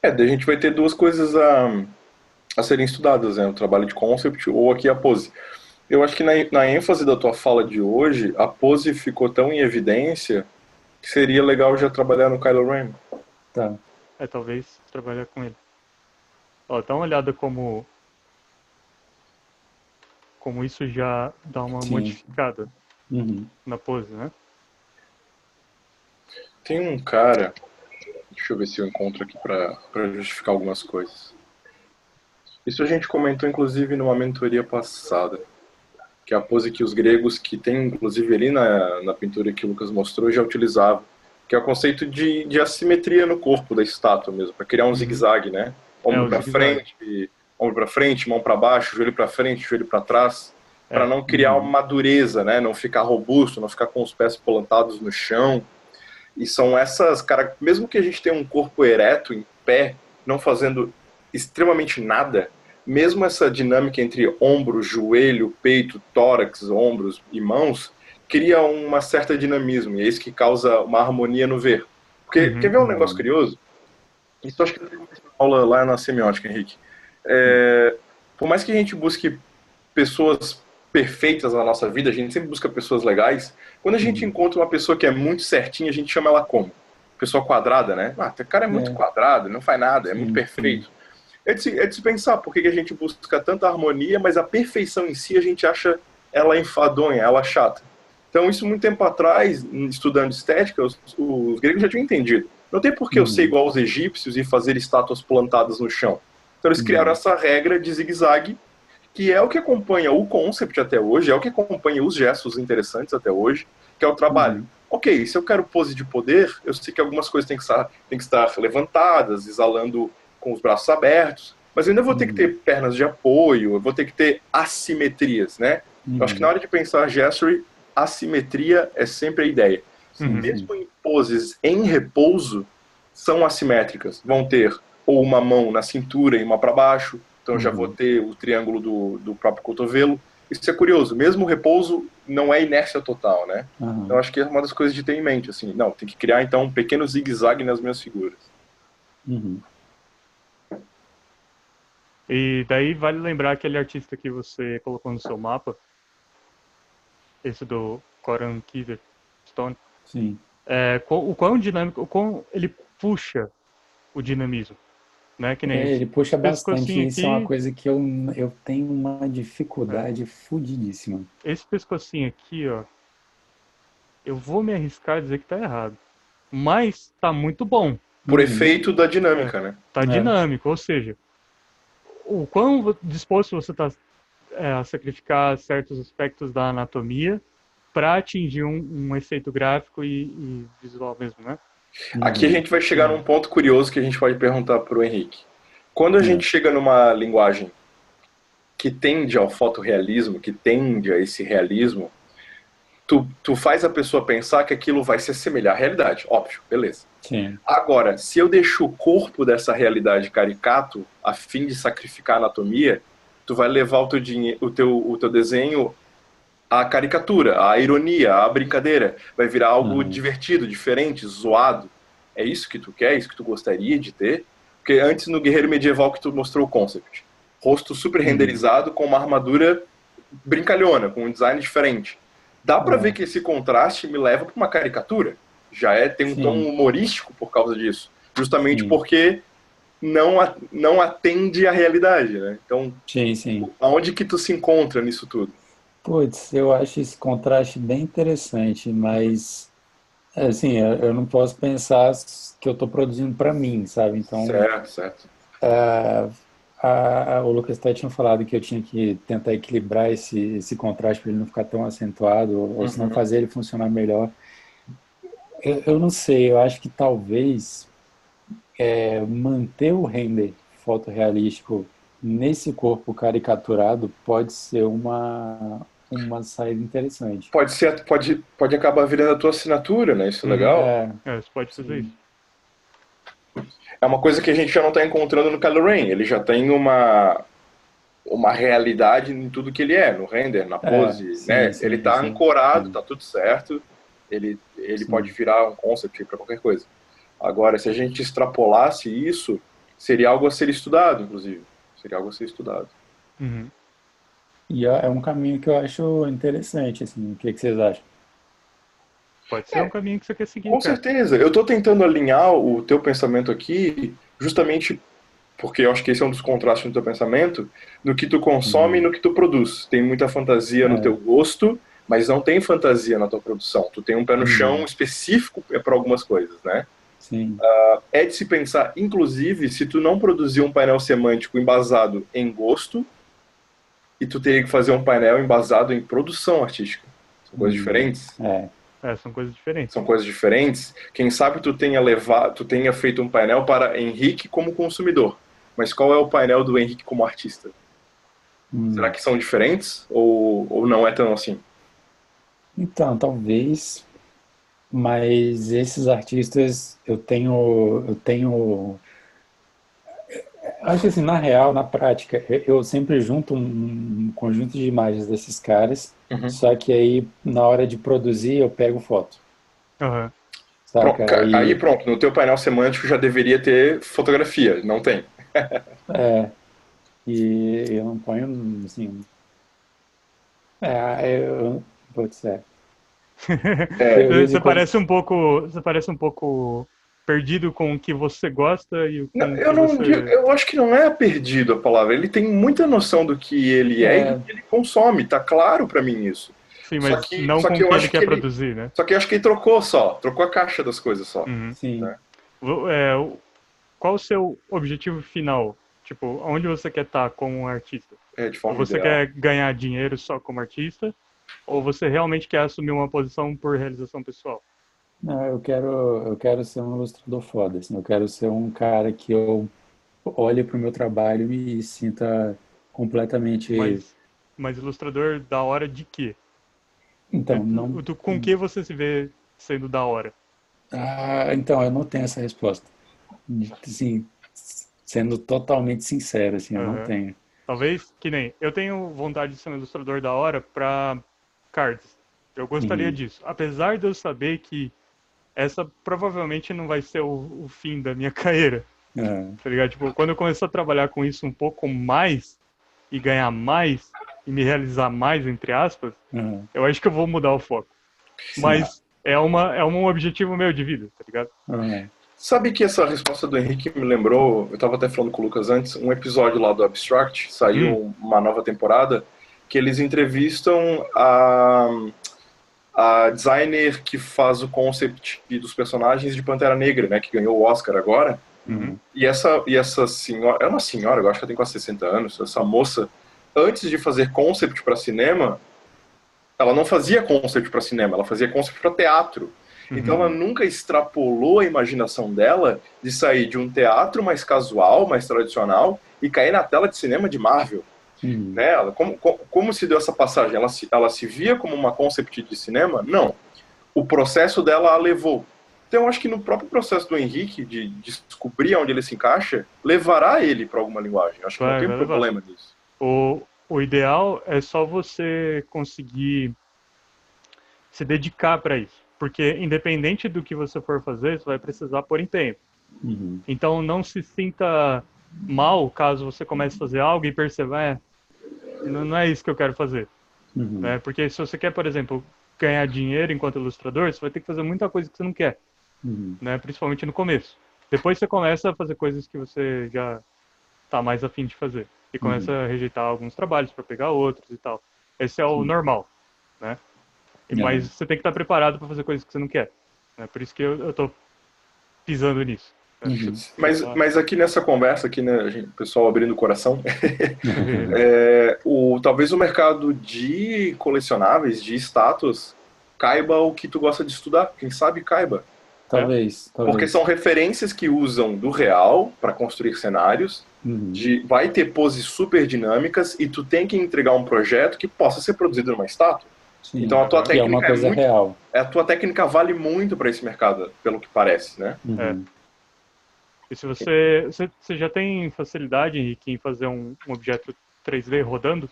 Daí a gente vai ter duas coisas a serem estudadas, né? O trabalho de concept ou aqui a pose. Eu acho que na ênfase da tua fala de hoje, a pose ficou tão em evidência que seria legal já trabalhar no Kylo Ren. Tá. Talvez trabalhar com ele. Ó, dá uma olhada como isso já dá uma Sim. modificada Uhum. na pose, né? Tem um cara, deixa eu ver se eu encontro aqui pra justificar algumas coisas. Isso a gente comentou inclusive numa mentoria passada, que é a pose que os gregos, que tem inclusive ali na pintura que o Lucas mostrou, já utilizavam, que é o conceito de assimetria no corpo da estátua mesmo, para criar um Uhum. zigue-zague, né? Ombro O para zigue-zague. frente, mão para baixo, joelho para frente, joelho para trás, para É. não criar Uhum. uma dureza, né? Não ficar robusto, não ficar com os pés plantados no chão. E são essas, cara, mesmo que a gente tenha um corpo ereto, em pé, não fazendo extremamente nada, mesmo essa dinâmica entre ombro, joelho, peito, tórax, ombros e mãos, cria uma certa dinamismo, e é isso que causa uma harmonia no ver. Porque, quer Uhum. ver um negócio Uhum. curioso? Isso acho que eu tenho uma aula lá na semiótica, Henrique. Uhum. Por mais que a gente busque pessoas perfeitas na nossa vida, a gente sempre busca pessoas legais. Quando a gente Uhum. encontra uma pessoa que é muito certinha, a gente chama ela como? Pessoa quadrada, né? Ah, o cara é muito É, quadrado, não faz nada, é muito sim, sim. perfeito. É de se pensar por que a gente busca tanta harmonia, mas a perfeição em si a gente acha ela enfadonha, ela chata. Então, isso muito tempo atrás, estudando estética, os gregos já tinham entendido. Não tem por que eu ser Uhum. igual aos egípcios e fazer estátuas plantadas no chão. Então, eles criaram Uhum. essa regra de zigue-zague, que é o que acompanha o concept até hoje, é o que acompanha os gestos interessantes até hoje, que é o trabalho. Uhum. Ok, se eu quero pose de poder, eu sei que algumas coisas têm que estar levantadas, exalando com os braços abertos, mas eu ainda vou ter que Uhum. ter pernas de apoio, eu vou ter que ter assimetrias, né? Eu acho que na Uhum. hora de pensar gestury, assimetria é sempre a ideia. Sim, Uhum. sim. Mesmo em poses em repouso, são assimétricas. Vão ter ou uma mão na cintura e uma para baixo, então eu já vou Uhum. ter o triângulo do próprio cotovelo. Isso é curioso, mesmo o repouso não é inércia total, né? Então Aham. acho que é uma das coisas de ter em mente, assim, não, tem que criar então um pequeno zigue-zague nas minhas figuras. Uhum. E daí vale lembrar aquele artista que você colocou no seu mapa, esse do Coran Kiver Stone, Sim. o quão dinâmico, o quão ele puxa o dinamismo, né? Que nem É, ele puxa esse bastante, pescocinho e isso é uma aqui, coisa que eu tenho uma é, dificuldade fudidíssima. esse pescocinho aqui, ó, eu vou me arriscar a dizer que tá errado, mas tá muito bom, Por Uhum. efeito da é, dinâmica, né? tá É. dinâmico, ou seja, o quão disposto você tá a sacrificar certos aspectos da anatomia para atingir um efeito gráfico e visual mesmo, né? Aqui a gente vai chegar num ponto curioso que a gente pode perguntar para o Henrique. Quando a gente chega numa linguagem que tende ao fotorrealismo, que tende a esse realismo, tu faz a pessoa pensar que aquilo vai se assemelhar à realidade. Óbvio, beleza. Sim. Agora, se eu deixo o corpo dessa realidade caricato, a fim de sacrificar a anatomia, tu vai levar o teu desenho à caricatura, à ironia, à brincadeira. Vai virar algo divertido, diferente, zoado. É isso que tu quer? É isso que tu gostaria de ter? Porque antes no Guerreiro Medieval que tu mostrou o concept. Rosto super renderizado com uma armadura brincalhona, com um design diferente. Dá pra ver que esse contraste me leva pra uma caricatura. Tem um tom humorístico por causa disso. Justamente porque não atende à realidade, né? Então, aonde que tu se encontra nisso tudo? Putz, eu acho esse contraste bem interessante, mas assim, eu não posso pensar que eu estou produzindo para mim, sabe? Então, Certo. o Lucas até tinha falado que eu tinha que tentar equilibrar esse contraste para ele não ficar tão acentuado, ou se não fazer ele funcionar melhor. Eu não sei, eu acho que talvez manter o render fotorrealístico nesse corpo caricaturado pode ser uma saída interessante. Pode acabar virando a tua assinatura, né? Isso é legal. Você pode fazer isso. É uma coisa que a gente já não está encontrando no Kylo Ren. Ele já tem uma realidade em tudo que ele é, no render, na pose, né? Ele está ancorado, tá tudo certo. Ele pode virar um concept para qualquer coisa. Agora, se a gente extrapolasse isso, seria algo a ser estudado, inclusive. Seria algo a ser estudado. E é um caminho que eu acho interessante, assim. O que vocês acham? Pode ser um caminho que você quer seguir, Com certeza. Eu estou tentando alinhar o teu pensamento aqui, justamente porque eu acho que esse é um dos contrastes no teu pensamento, no que tu consome e no que tu produz. Tem muita fantasia no teu gosto, mas não tem fantasia na tua produção. Tu tem um pé no chão específico para algumas coisas, né? Sim. É de se pensar, inclusive, se tu não produzir um painel semântico embasado em gosto, e tu teria que fazer um painel embasado em produção artística. São coisas diferentes. São coisas diferentes. São coisas diferentes. Quem sabe tu tenha feito um painel para Henrique como consumidor. Mas qual é o painel do Henrique como artista? Será que são diferentes? Ou não é tão assim? Então, talvez, mas esses artistas eu tenho, acho que assim, na real, na prática, eu sempre junto um conjunto de imagens desses caras, só que aí, na hora de produzir, eu pego foto. Saca? Aí pronto, no teu painel semântico já deveria ter fotografia, não tem. E eu não ponho, assim... Pode ser. Você parece um pouco perdido com o que você gosta e com o que você... Eu acho que não é perdido a palavra. Ele tem muita noção do que ele é e do que ele consome. Tá claro pra mim isso. Sim, mas não com o que ele quer produzir, né? Só que eu acho que ele trocou a caixa das coisas só. Sim. Né? Qual o seu objetivo final? Tipo, onde você quer estar como um artista? De forma Ou você ideal. quer ganhar dinheiro só como artista? Ou você realmente quer assumir uma posição por realização pessoal? Não, eu quero ser um ilustrador foda, assim. Eu quero ser um cara que eu olhe pro meu trabalho e sinta completamente... Mas ilustrador da hora de quê? Então, não... Com que você se vê sendo da hora? Então, eu não tenho essa resposta. Assim, sendo totalmente sincero, assim, eu não tenho. Talvez, que nem, eu tenho vontade de ser um ilustrador da hora pra cards. Eu gostaria disso. Apesar de eu saber que essa provavelmente não vai ser o fim da minha carreira. Tá ligado? Tipo, quando eu começar a trabalhar com isso um pouco mais e ganhar mais e me realizar mais, entre aspas, eu acho que eu vou mudar o foco. Sim. Mas é um objetivo meu de vida, tá ligado? Sabe que essa resposta do Henrique me lembrou, eu estava até falando com o Lucas antes, um episódio lá do Abstract, saiu uma nova temporada, que eles entrevistam a designer que faz o concept dos personagens de Pantera Negra, né, que ganhou o Oscar agora. E essa senhora, é uma senhora, eu acho que ela tem quase 60 anos, essa moça, antes de fazer concept para cinema, ela não fazia concept para cinema, ela fazia concept para teatro. Então ela nunca extrapolou a imaginação dela de sair de um teatro mais casual, mais tradicional, e cair na tela de cinema de Marvel. Né? Como se deu essa passagem? Ela se via como uma concept de cinema? Não. O processo dela a levou. Então eu acho que no próprio processo do Henrique, de descobrir onde ele se encaixa, levará ele para alguma linguagem. Eu acho que não tem problema nisso. O ideal é só você conseguir se dedicar para isso. Porque independente do que você for fazer, você vai precisar pôr empenho. Então não se sinta mal caso você comece a fazer algo e perceba, não é isso que eu quero fazer. Né? Porque se você quer, por exemplo, ganhar dinheiro enquanto ilustrador, você vai ter que fazer muita coisa que você não quer. Né? Principalmente no começo. Depois você começa a fazer coisas que você já está mais afim de fazer. E começa a rejeitar alguns trabalhos para pegar outros e tal. Esse é o normal. Né? Mas você tem que estar preparado para fazer coisas que você não quer. Né? Por isso que eu estou pisando nisso. Mas aqui nessa conversa, aqui, né, o pessoal abrindo o coração, talvez o mercado de colecionáveis, de status, caiba o que tu gosta de estudar. Quem sabe caiba. Talvez. Porque são referências que usam do real para construir cenários, vai ter poses super dinâmicas e tu tem que entregar um projeto que possa ser produzido numa estátua. Sim, então a tua técnica é uma coisa real. A tua técnica vale muito para esse mercado, pelo que parece, né? E se você já tem facilidade, Henrique, em fazer um objeto 3D rodando?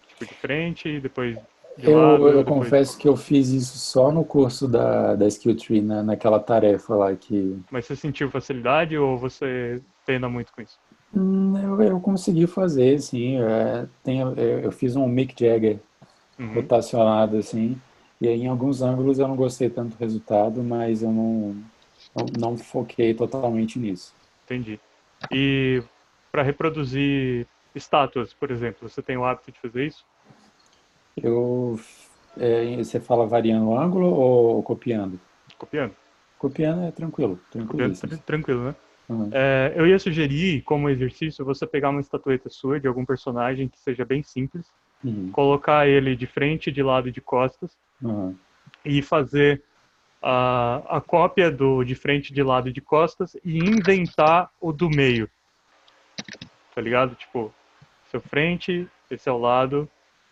Tipo de frente, depois de lado? Eu confesso que eu fiz isso só no curso da Skill Tree, naquela tarefa lá que... Mas você sentiu facilidade ou você pena muito com isso? Eu consegui fazer, sim. Eu fiz um Mick Jagger rotacionado, assim. E aí, em alguns ângulos eu não gostei tanto do resultado, mas eu não foquei totalmente nisso. Entendi. E para reproduzir estátuas, por exemplo, você tem o hábito de fazer isso? Você fala variando o ângulo ou copiando? Copiando. Copiando é tranquilo. Tranquilo, né? Eu ia sugerir, como exercício, você pegar uma estatueta sua de algum personagem que seja bem simples, colocar ele de frente, de lado e de costas, e fazer a cópia do de frente, de lado e de costas e inventar o do meio. Tá ligado? Tipo, seu frente, esse é o lado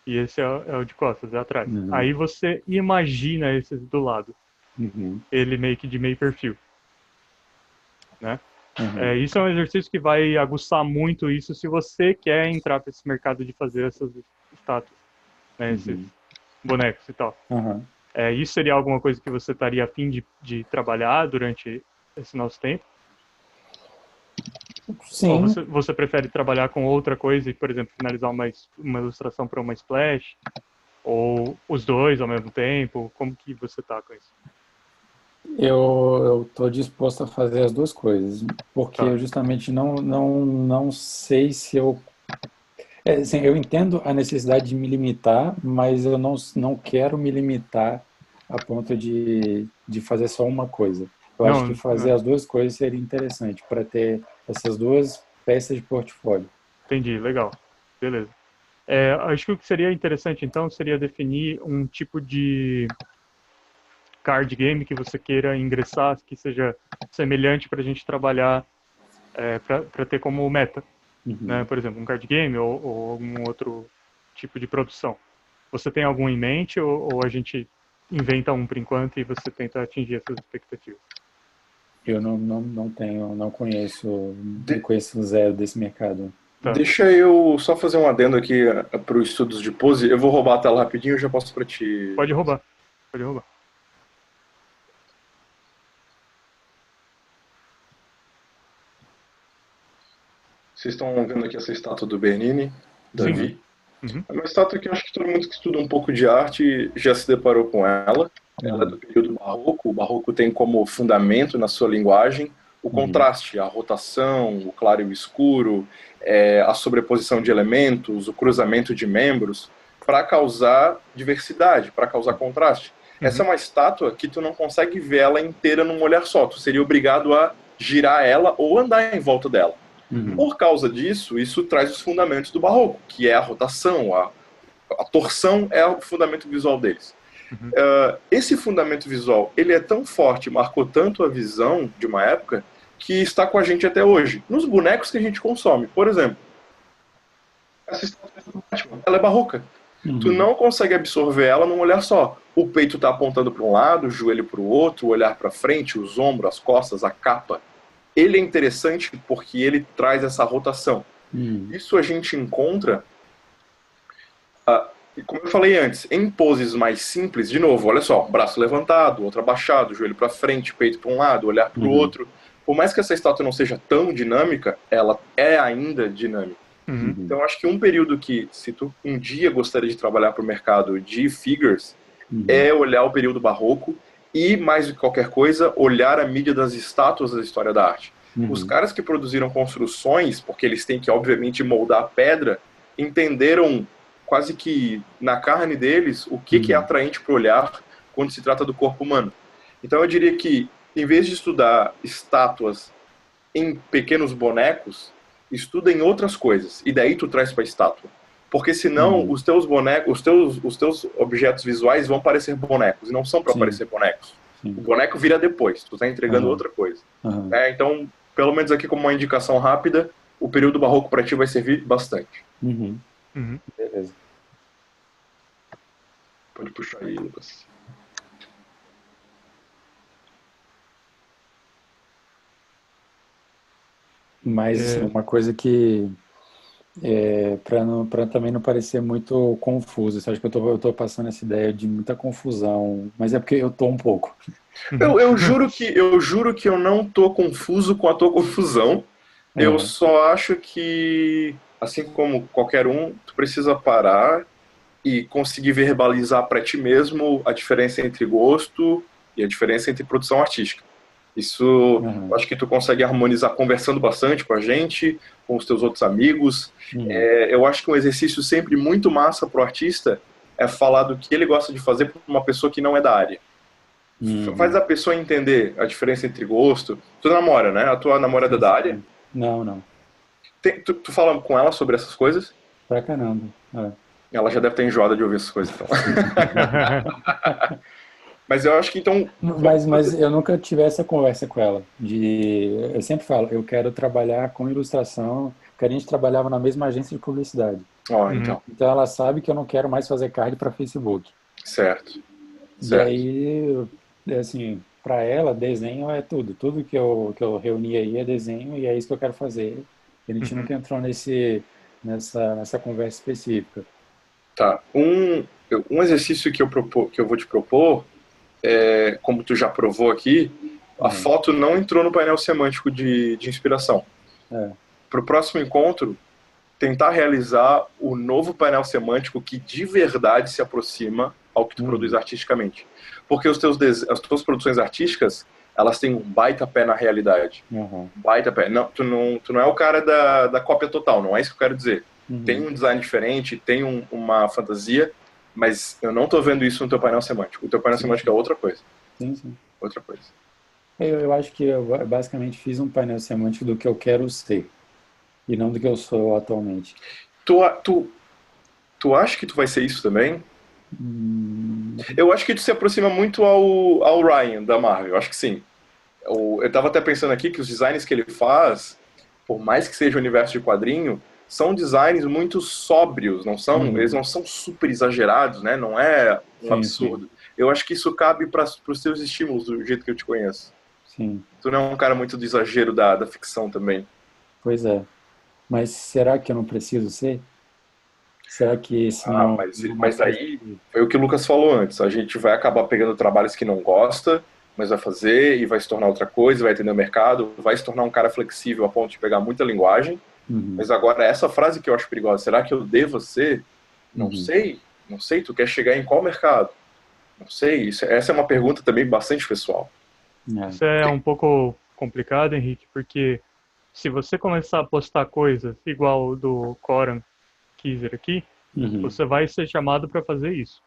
e esse é o de costas, é atrás. Aí você imagina esses do lado. Ele meio que de meio perfil. Né? Isso é um exercício que vai aguçar muito isso se você quer entrar para esse mercado de fazer essas estátuas, né? Esses bonecos e tal. Isso seria alguma coisa que você estaria a fim de trabalhar durante esse nosso tempo? Sim. Ou você prefere trabalhar com outra coisa e, por exemplo, finalizar uma ilustração para uma splash? Ou os dois ao mesmo tempo? Como que você tá com isso? Eu estou disposto a fazer as duas coisas, porque eu justamente não sei se eu... assim, eu entendo a necessidade de me limitar, mas eu não quero me limitar a ponto de fazer só uma coisa. Eu acho que fazer as duas coisas seria interessante, para ter essas duas peças de portfólio. Entendi, legal. Beleza. Acho que o que seria interessante, então, seria definir um tipo de card game que você queira ingressar, que seja semelhante para a gente trabalhar, para ter como meta. Né? Por exemplo, um card game ou algum outro tipo de produção. Você tem algum em mente ou a gente inventa um por enquanto e você tenta atingir essas expectativas? Eu não tenho, não conheço zero desse mercado. Tá. Deixa eu só fazer um adendo aqui para os estudos de pose. Eu vou roubar a tela rapidinho e já passo para ti. Pode roubar. Vocês estão vendo aqui essa estátua do Bernini, Davi? É uma estátua que eu acho que todo mundo que estuda um pouco de arte já se deparou com ela. Ela é do período barroco. O barroco tem como fundamento na sua linguagem o contraste, a rotação, o claro e o escuro, a sobreposição de elementos, o cruzamento de membros, para causar diversidade, para causar contraste. Essa é uma estátua que tu não consegue ver ela inteira num olhar só. Tu seria obrigado a girar ela ou andar em volta dela. Por causa disso, isso traz os fundamentos do barroco, que é a rotação, a torção é o fundamento visual deles. Uhum. Esse fundamento visual, ele é tão forte, marcou tanto a visão de uma época, que está com a gente até hoje. Nos bonecos que a gente consome. Por exemplo, essa estátua do Batman, ela é barroca. Tu Uhum. não consegue absorver ela num olhar só. O peito está apontando para um lado, o joelho para o outro, o olhar para frente, os ombros, as costas, a capa. Ele é interessante porque ele traz essa rotação. Uhum. Isso a gente encontra, como eu falei antes, em poses mais simples. De novo, olha só, braço levantado, outro abaixado, joelho para frente, peito para um lado, olhar para o Uhum. outro. Por mais que essa estátua não seja tão dinâmica, ela é ainda dinâmica. Uhum. Uhum. Então, acho que um período que, se tu um dia gostaria de trabalhar para o mercado de figures, Uhum. é olhar o período barroco e, mais do que qualquer coisa, olhar a mídia das estátuas da história da arte. Os Uhum. caras que produziram construções, porque eles têm que, obviamente, moldar a pedra, entenderam quase que na carne deles o que é Uhum. atraente para o olhar quando se trata do corpo humano. Então, eu diria que, em vez de estudar estátuas em pequenos bonecos, estuda em outras coisas. E daí tu traz para a estátua. Porque senão Uhum. os teus bonecos, os teus objetos visuais vão parecer bonecos e não são para Sim, parecer bonecos. O sim. boneco vira depois, tu está entregando Aham. outra coisa. Aham. Então, pelo menos aqui como uma indicação rápida, o período barroco para ti vai servir bastante. Uhum. Uhum. Beleza. Pode puxar aí, Lucas. Mas assim, É, uma coisa que para também não parecer muito confuso, você acha que eu tô passando essa ideia de muita confusão, mas é porque eu tô um pouco. uhum. Eu juro que eu não tô confuso com a tua confusão. Eu Aham. só acho que, assim como qualquer um, tu precisa parar e conseguir verbalizar para ti mesmo a diferença entre gosto e a diferença entre produção artística. Isso, eu Aham. acho que tu consegue harmonizar conversando bastante com a gente, com os teus outros amigos. Uhum. Eu acho que um exercício sempre muito massa pro artista é falar do que ele gosta de fazer para uma pessoa que não é da área. Faz Uhum. a pessoa entender a diferença entre gosto. Tu namora, né? A tua namorada é Sim, da área? sim. Não, não. Tu fala com ela sobre essas coisas? Pra caramba. É. Ela já deve estar enjoada de ouvir essas coisas, então. Mas eu acho que então vamos Mas fazer. eu nunca tive essa conversa com ela. Eu sempre falo, eu quero trabalhar com ilustração, porque a gente trabalhava na mesma agência de publicidade. Ó, Uhum. então, Então ela sabe que eu não quero mais fazer card para Facebook. certo, E certo. aí, assim, para ela, desenho é tudo. Tudo que eu reuni aí é desenho e é isso que eu quero fazer. E a gente Uhum. nunca entrou nessa conversa específica. Tá. Um exercício que eu vou te propor, como tu já provou aqui, a Uhum. foto não entrou no painel semântico de inspiração. É. Para o próximo encontro, tentar realizar o novo painel semântico que de verdade se aproxima ao que tu produz Uhum. artisticamente. Porque as tuas produções artísticas, elas têm um baita pé na realidade. Uhum. Baita pé. Não, tu não é o cara da cópia total, não é isso que eu quero dizer. Tem Uhum. um design diferente, tem uma fantasia, mas eu não tô vendo isso no teu painel semântico. O teu painel Sim, semântico é sim. outra coisa. Sim, sim. Outra coisa. Eu acho que eu basicamente fiz um painel semântico do que eu quero ser e não do que eu sou atualmente. Tu, tu, tu acha que tu vai ser isso também? Hum. Eu acho que tu se aproxima muito ao Ryan, da Marvel. Eu acho que sim. Eu tava até pensando aqui que os designs que ele faz, por mais que seja o universo de quadrinho, são designs muito sóbrios, não são? Eles Uhum. não são super exagerados, né? Não é um Sim, sim, absurdo. Eu acho que isso cabe para os teus estímulos do jeito que eu te conheço. sim. Tu não é um cara muito do exagero da ficção também. Pois é. Mas será que eu não preciso ser? Será que isso Ah, não é uma mas coisa aí que... foi o que o Lucas falou antes. A gente vai acabar pegando trabalhos que não gosta, mas vai fazer e vai se tornar outra coisa, vai entender o mercado, vai se tornar um cara flexível a ponto de pegar muita linguagem. Uhum. Mas agora, essa frase que eu acho perigosa, será que eu devo ser? Não Uhum. sei, não sei, tu quer chegar em qual mercado? Não sei, essa é uma pergunta também bastante pessoal. É. Isso é um pouco complicado, Henrique, porque se você começar a postar coisas igual o do Coran Kizer aqui, Uhum. você vai ser chamado para fazer isso.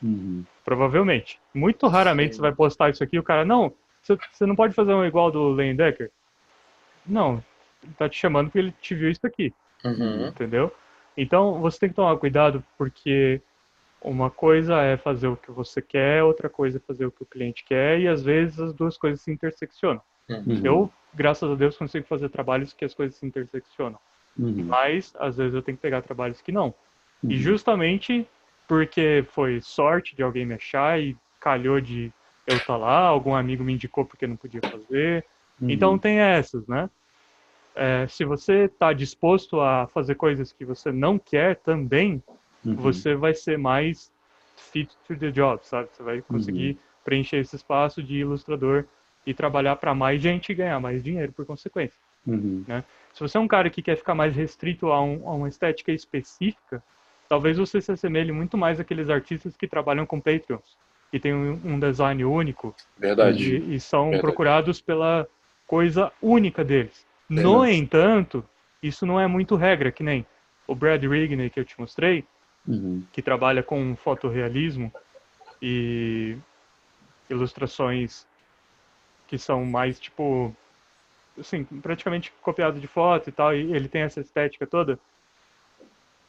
Uhum. Provavelmente. Muito raramente você vai Sim. postar isso aqui e o cara, não, você não pode fazer um igual do Lane Decker. Não, ele tá te chamando porque ele te viu isso aqui, Uhum. Uhum. entendeu? Então você tem que tomar cuidado porque uma coisa é fazer o que você quer, outra coisa é fazer o que o cliente quer, e às vezes as duas coisas se interseccionam. Eu, graças a Deus, consigo fazer trabalhos que as coisas se interseccionam. Mas, às vezes, eu tenho que pegar trabalhos que não. E justamente porque foi sorte de alguém me achar e calhou de eu estar lá, algum amigo me indicou porque não podia fazer. Então, tem essas, né? Se você está disposto a fazer coisas que você não quer também, você vai ser mais fit to the job, sabe? Você vai conseguir preencher esse espaço de ilustrador e trabalhar para mais gente e ganhar mais dinheiro por consequência. Né? Se você é um cara que quer ficar mais restrito a uma estética específica, talvez você se assemelhe muito mais àqueles artistas que trabalham com Patreons, que tem um design único. Verdade. E são procurados pela coisa única deles. Verdade. No entanto, isso não é muito regra, que nem o Brad Rigney que eu te mostrei, que trabalha com fotorrealismo e ilustrações que são mais, tipo, assim, praticamente copiado de foto e tal, e ele tem essa estética toda.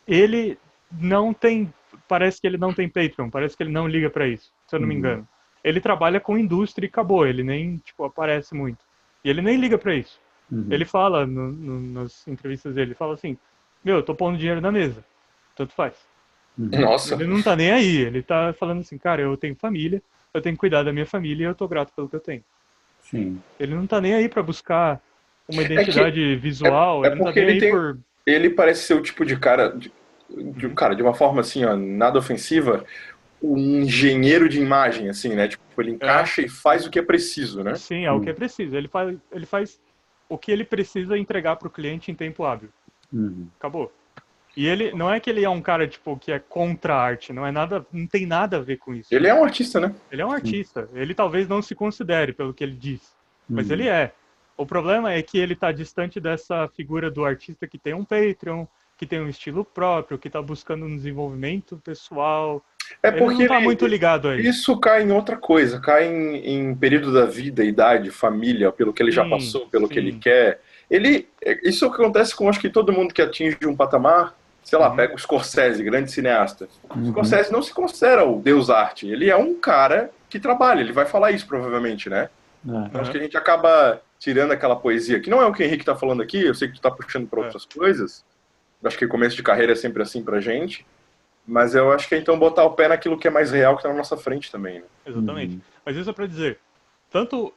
Ele não tem, parece que ele não tem Patreon, parece que ele não liga pra isso, se eu não me engano. Ele trabalha com indústria e acabou, ele nem, tipo, aparece muito. E ele nem liga pra isso. Ele fala nas entrevistas dele, ele fala assim, meu, eu tô pondo dinheiro na mesa, tanto faz. Nossa. Ele não tá nem aí, ele tá falando assim, cara, eu tenho família, eu tenho que cuidar da minha família e eu tô grato pelo que eu tenho. Sim. Ele não tá nem aí pra buscar uma identidade visual, ele não tá nem aí por... Ele parece ser o tipo de cara, cara, de uma forma assim, ó, nada ofensiva, um engenheiro de imagem, assim, né? Tipo, ele encaixa e faz o que é preciso, né? Sim, é o que é preciso. Ele faz o que ele precisa entregar pro cliente em tempo hábil. Acabou. E ele, não é que ele é um cara, tipo, que é contra a arte, não tem nada a ver com isso. Ele é um artista, né? Ele é um artista. Ele talvez não se considere pelo que ele diz, mas ele é. O problema é que ele tá distante dessa figura do artista que tem um Patreon, que tem um estilo próprio, que tá buscando um desenvolvimento pessoal. É porque ele não tá muito ligado a isso. Isso cai em outra coisa, cai em período da vida, idade, família, pelo que ele já passou, pelo que ele quer. Isso é o que acontece com, acho que todo mundo que atinge um patamar, sei lá, pega o Scorsese, grande cineasta. O Scorsese não se considera o deus arte, ele é um cara que trabalha, ele vai falar isso provavelmente, né? Acho que a gente acaba tirando aquela poesia, que não é o que o Henrique tá falando aqui, eu sei que tu tá puxando para outras coisas, acho que o começo de carreira é sempre assim pra gente, mas eu acho que é então botar o pé naquilo que é mais real que tá na nossa frente também, né? Exatamente. Mas isso é pra dizer, tanto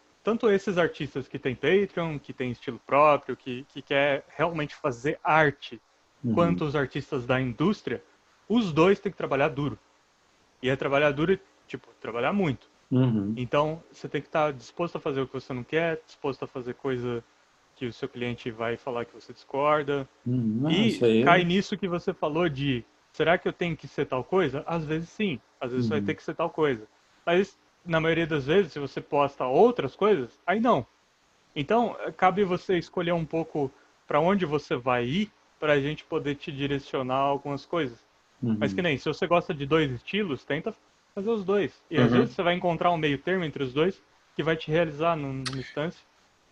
esses artistas que têm Patreon, que têm estilo próprio, que quer realmente fazer arte, quanto os artistas da indústria, os dois têm que trabalhar duro. E é trabalhar duro, tipo, trabalhar muito. Então, você tem que estar disposto a fazer o que você não quer, disposto a fazer coisa que o seu cliente vai falar que você discorda. E cai nisso que você falou de, será que eu tenho que ser tal coisa? Às vezes sim, às vezes vai ter que ser tal coisa. Mas, na maioria das vezes, se você posta outras coisas, aí não. Então, cabe você escolher um pouco para onde você vai ir, para a gente poder te direcionar algumas coisas. Mas que nem, se você gosta de dois estilos, tenta fazer os dois. E às vezes você vai encontrar um meio termo entre os dois que vai te realizar numa instância.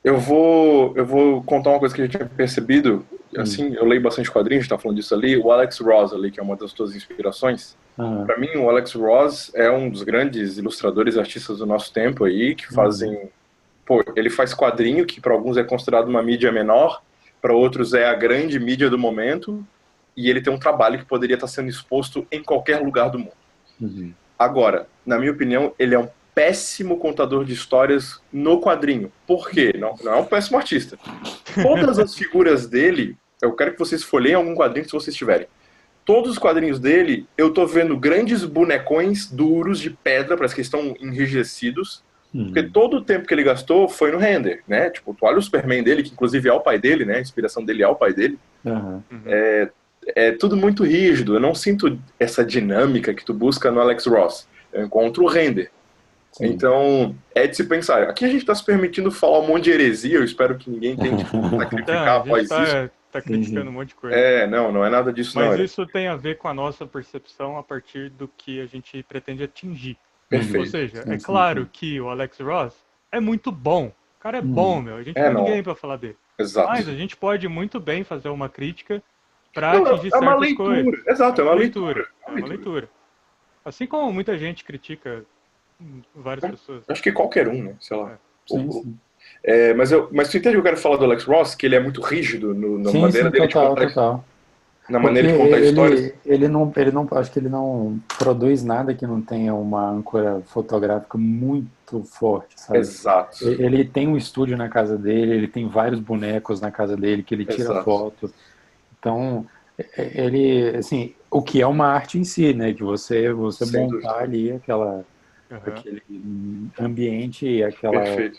Eu vou contar uma coisa que a gente tinha percebido, assim, eu leio bastante quadrinhos, a gente tá falando disso ali, o Alex Ross ali, que é uma das tuas inspirações. Para mim, o Alex Ross é um dos grandes ilustradores e artistas do nosso tempo aí, que fazem... Pô, ele faz quadrinho, que para alguns é considerado uma mídia menor, para outros é a grande mídia do momento, e ele tem um trabalho que poderia estar sendo exposto em qualquer lugar do mundo. Agora, na minha opinião, ele é um péssimo contador de histórias no quadrinho. Por quê? Não é um péssimo artista. Todas as figuras dele, eu quero que vocês folheiem algum quadrinho se vocês tiverem. Todos os quadrinhos dele, eu tô vendo grandes bonecões duros de pedra, parece que eles estão enrijecidos, porque todo o tempo que ele gastou foi no render, né? Tipo, tu olha o Superman dele, que inclusive é o pai dele, né? A inspiração dele é o pai dele. É tudo muito rígido. Eu não sinto essa dinâmica que tu busca no Alex Ross. Eu encontro o render. Sim. Então, é de se pensar. Aqui a gente está se permitindo falar um monte de heresia. Eu espero que ninguém tente sacrificar após isso. Tá criticando um monte de coisa. Não é nada disso. Mas isso tem a ver com a nossa percepção a partir do que a gente pretende atingir. Perfeito. Ou seja, é claro que o Alex Ross é muito bom. O cara é bom, meu. A gente não é ninguém para falar dele. Exato. Mas a gente pode muito bem fazer uma crítica para atingir certas coisas. Exato, é uma leitura. É uma leitura. Assim como muita gente critica várias pessoas. Acho que qualquer um, né? Sei lá. Sim, sim. Mas tu entende o que eu quero falar do Alex Ross? Que ele é muito rígido na Sim, maneira sim, dele de total, contar, total. na Porque maneira de contar histórias? ele não, acho que ele não produz nada que não tenha uma âncora fotográfica muito forte, sabe? Exato, Ele tem um estúdio na casa dele, ele tem vários bonecos na casa dele que ele tira exato. foto. Então, ele, assim, o que é uma arte em si, né? Que você Sem dúvida. montar ali Aham. aquele ambiente, Perfeito.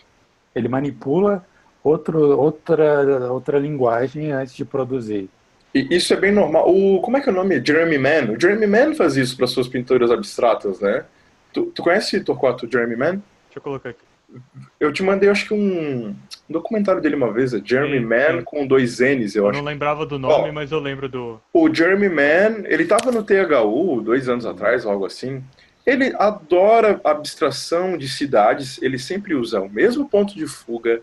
ele manipula outra linguagem antes de produzir. E isso é bem normal. Como é que é o nome? Jeremy Mann. O Jeremy Mann faz isso para suas pinturas abstratas, né? Tu conhece, Torquato, o Jeremy Mann? Deixa eu colocar aqui. Eu te mandei, acho que um documentário dele uma vez, é Jeremy Sim, Mann sim. com dois N's, eu Eu acho. não lembrava do nome, Ó, mas eu lembro do. o Jeremy Mann, ele tava no THU 2 anos atrás, ou algo assim. Ele adora abstração de cidades, ele sempre usa o mesmo ponto de fuga,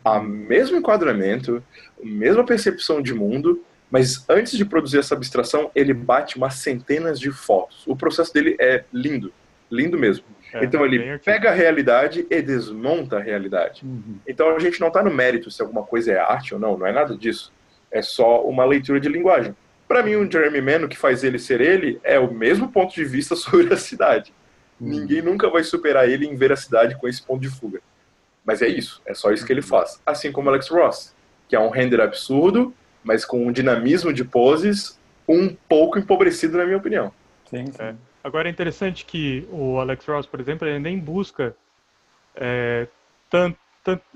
o mesmo enquadramento, a mesma percepção de mundo, mas antes de produzir essa abstração, ele bate umas centenas de fotos. O processo dele é lindo, lindo mesmo. Então ele Bem artístico. pega a realidade e desmonta a realidade. Uhum. Então a gente não está no mérito se alguma coisa é arte ou não é nada disso. É só uma leitura de linguagem. Para mim, o Jeremy Mann, o que faz ele ser ele, é o mesmo ponto de vista sobre a cidade. Ninguém Uhum. nunca vai superar ele em ver a cidade com esse ponto de fuga. Mas é isso, é só isso que ele faz. Assim como Alex Ross, que é um render absurdo, mas com um dinamismo de poses um pouco empobrecido, na minha opinião. Sim, É. sim. Agora é interessante que o Alex Ross, por exemplo, ele nem busca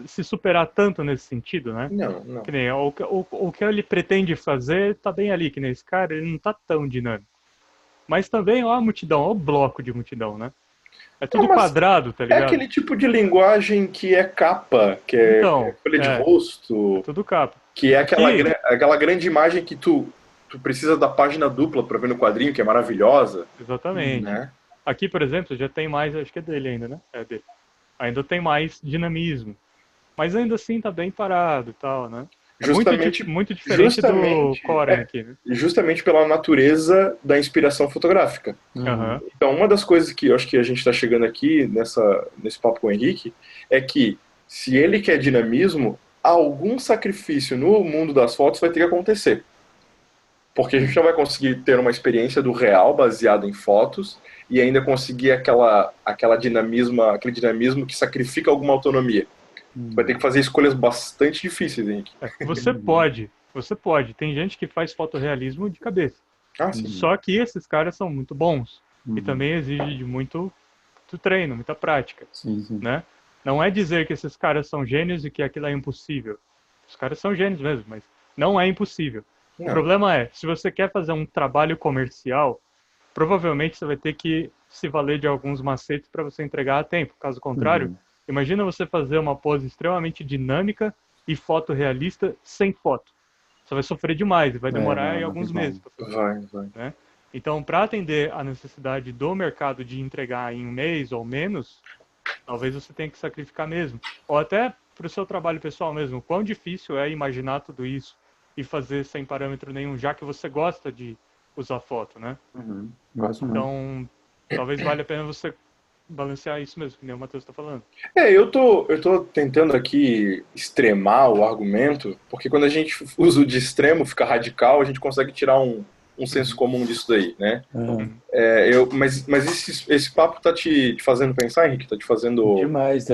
se superar tanto nesse sentido, né? Não, não. Que nem o que ele pretende fazer tá bem ali, que nem esse cara, ele não tá tão dinâmico. Mas também, ó a multidão, ó o bloco de multidão, né? É tudo Mas quadrado, tá é ligado? aquele tipo de linguagem que é capa, que é Então, folha de é rosto, tudo capa. que é Aqui, aquela grande imagem que tu precisa da página dupla para ver no quadrinho, que é maravilhosa, exatamente. né? Aqui, por exemplo, já tem mais, acho que é dele ainda, né? É dele. Ainda tem mais dinamismo. Mas ainda assim tá bem parado e tal, né? É muito, Justamente, muito diferente do justamente, Coren aqui, né? justamente pela natureza da inspiração fotográfica. Uhum. Aham. Então, uma das coisas que eu acho que a gente está chegando aqui nesse papo com o Henrique é que se ele quer dinamismo, algum sacrifício no mundo das fotos vai ter que acontecer. Porque a gente não vai conseguir ter uma experiência do real baseado em fotos e ainda conseguir aquele dinamismo que sacrifica alguma autonomia. Tu vai ter Uhum. que fazer escolhas bastante difíceis, Henrique. Você pode. Tem gente que faz fotorrealismo de cabeça. Ah, sim. Uhum. Só que esses caras são muito bons. E Uhum. também exige de muito treino, muita prática, Sim, sim. né? Não é dizer que esses caras são gênios e que aquilo é impossível. Os caras são gênios mesmo, mas não é impossível. O Não. problema é, se você quer fazer um trabalho comercial, provavelmente você vai ter que se valer de alguns macetes para você entregar a tempo. Caso contrário, Uhum. imagina você fazer uma pose extremamente dinâmica e fotorrealista sem foto. Você vai sofrer demais e vai demorar aí Não tem alguns meses como. para fazer, Vai. né? Então, para atender a necessidade do mercado de entregar em um mês ou menos, talvez você tenha que sacrificar mesmo. Ou até para o seu trabalho pessoal mesmo. O quão difícil é imaginar tudo isso e fazer sem parâmetro nenhum, já que você gosta de usar foto, né? Uhum. Gosto muito. Então, talvez valha a pena você balancear isso mesmo, que nem o Matheus está falando. Eu tô tentando aqui extremar o argumento, porque quando a gente usa o de extremo, fica radical, a gente consegue tirar um senso comum disso daí, né? Uhum. Uhum. Mas esse papo tá te fazendo pensar, Henrique? Tá te fazendo. Demais,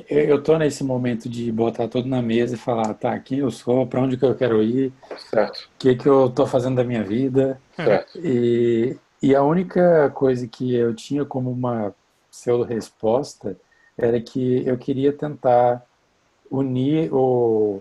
eu tô nesse momento de botar tudo na mesa e falar, tá, quem eu sou, para onde que eu quero ir, Certo, o que que eu tô fazendo da minha vida. certo. E a única coisa que eu tinha como uma pseudo-resposta era que eu queria tentar unir o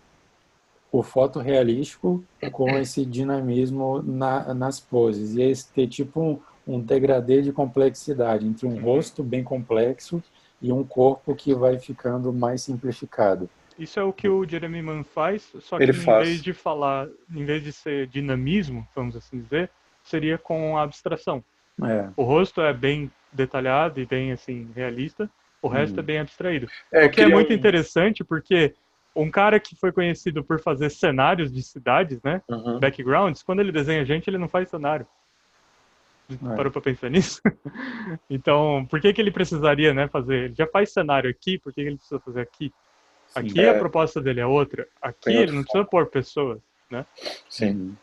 fotorrealístico com esse dinamismo nas poses. E esse ter tipo um degradê de complexidade entre um Uhum. rosto bem complexo e um corpo que vai ficando mais simplificado. Isso é o que o Jeremy Mann faz, só Ele que em vez faz. de falar, em vez de ser dinamismo, vamos assim dizer, seria com abstração. É, O rosto é bem detalhado e bem assim realista, o resto é uhum, bem abstraído. O É, que é queria muito um. interessante porque um cara que foi conhecido por fazer cenários de cidades, né, Uhum. backgrounds, quando ele desenha gente, ele não faz cenário. Parou pra pensar nisso? Então, por que que ele precisaria, né, fazer? Ele já faz cenário aqui, por que que ele precisa fazer aqui? Sim. Aqui a proposta dele é outra. Aqui Tem ele outro não precisa foco. pôr pessoas, né? Sim. Uhum.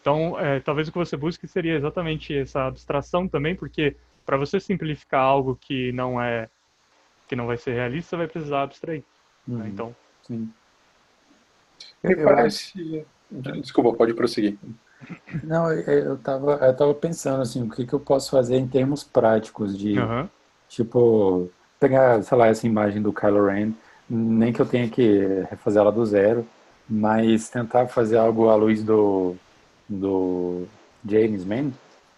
Então, talvez o que você busque seria exatamente essa abstração também, porque para você simplificar algo que não vai ser realista, você vai precisar abstrair, né? Uhum. Então, Sim. Me Eu acho. parece. Desculpa, pode prosseguir. Não, eu tava pensando assim, o que que eu posso fazer em termos práticos de, aham, tipo, pegar, sei lá, essa imagem do Kylo Ren, nem que eu tenha que refazer ela do zero, mas tentar fazer algo à luz do James Man?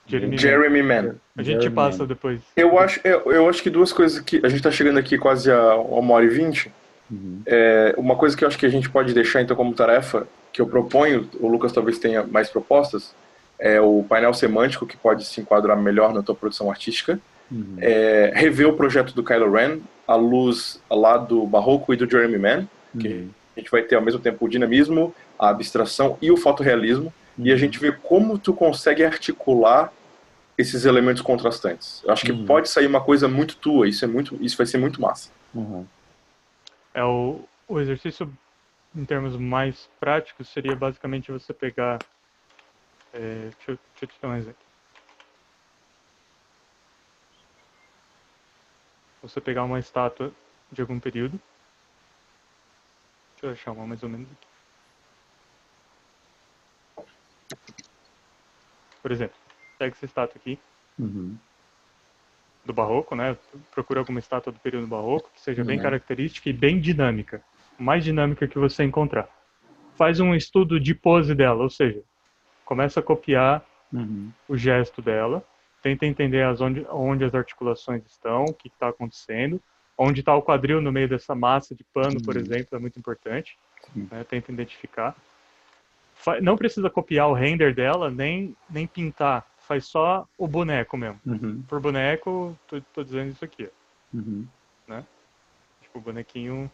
Jeremy James, Man. Jeremy Man. A gente te Jeremy passa Man. depois. Eu acho que duas coisas que. A gente tá chegando aqui quase a 1h20. Uhum. Uma coisa que eu acho que a gente pode deixar então como tarefa, que eu proponho, o Lucas talvez tenha mais propostas, é o painel semântico que pode se enquadrar melhor na tua produção artística. Uhum. Rever o projeto do Kylo Ren à luz lá do Barroco e do Jeremy Man, que Uhum. a gente vai ter ao mesmo tempo o dinamismo, a abstração e o fotorrealismo, e a gente Uhum. vê como tu consegue articular esses elementos contrastantes. Eu acho que Uhum. pode sair uma coisa muito tua, isso vai ser muito massa. Uhum. O exercício, em termos mais práticos, seria basicamente você pegar. Deixa eu te dar um exemplo. Você pegar uma estátua de algum período. Deixa eu achar uma mais ou menos aqui. Por exemplo, pega essa estátua aqui, Uhum. do Barroco, né? Procura alguma estátua do período Barroco que seja bem Uhum. característica e bem dinâmica. O mais dinâmica que você encontrar. Faz um estudo de pose dela, ou seja, começa a copiar Uhum. o gesto dela, tenta entender onde as articulações estão, o que está acontecendo, onde está o quadril no meio dessa massa de pano, por Uhum. exemplo, é muito importante, Sim. né? Tenta identificar. Não precisa copiar o render dela, nem pintar, faz só o boneco mesmo. Uhum. Por boneco, tô dizendo isso aqui, Uhum. né? Tipo, o bonequinho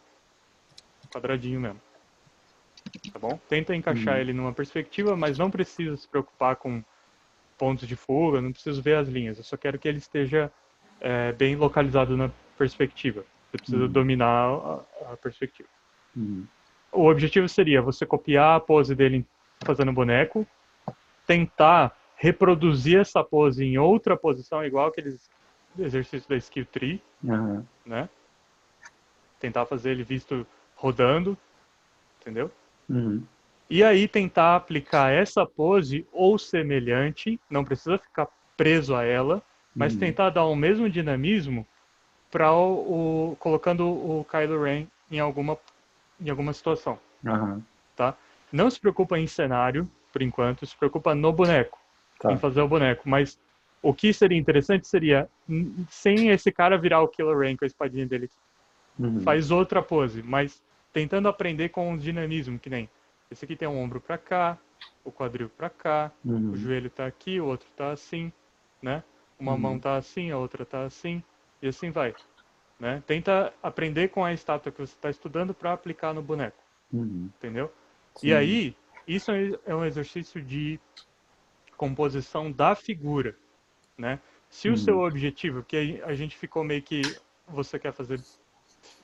quadradinho mesmo, tá bom? Tenta encaixar Uhum. ele numa perspectiva, mas não precisa se preocupar com pontos de fuga, não preciso ver as linhas, eu só quero que ele esteja bem localizado na perspectiva. Você precisa Uhum. dominar a perspectiva. Uhum. O objetivo seria você copiar a pose dele fazendo boneco, tentar reproduzir essa pose em outra posição, igual aqueles exercícios da skill tree, Aham. né? Tentar fazer ele visto rodando, entendeu? Uhum. E aí tentar aplicar essa pose ou semelhante, não precisa ficar preso a ela, mas Uhum. tentar dar o mesmo dinamismo para colocando o Kylo Ren em alguma situação, Aham. tá? Não se preocupa em cenário, por enquanto, se preocupa no boneco, em Tá. fazer o boneco, mas o que seria interessante seria, sem esse cara virar o Kylo Ren com a espadinha dele, Uhum. faz outra pose, mas tentando aprender com o dinamismo, que nem esse aqui tem um ombro para cá, o quadril para cá, o Uhum. joelho tá aqui, o outro tá assim, né? Uma mão Uhum. tá assim, a outra tá assim, e assim vai, né? Tenta aprender com a estátua que você está estudando para aplicar no boneco, Uhum. entendeu? E Sim. aí, isso é um exercício de composição da figura, né? Se o seu Uhum. objetivo, que a gente ficou meio que você quer fazer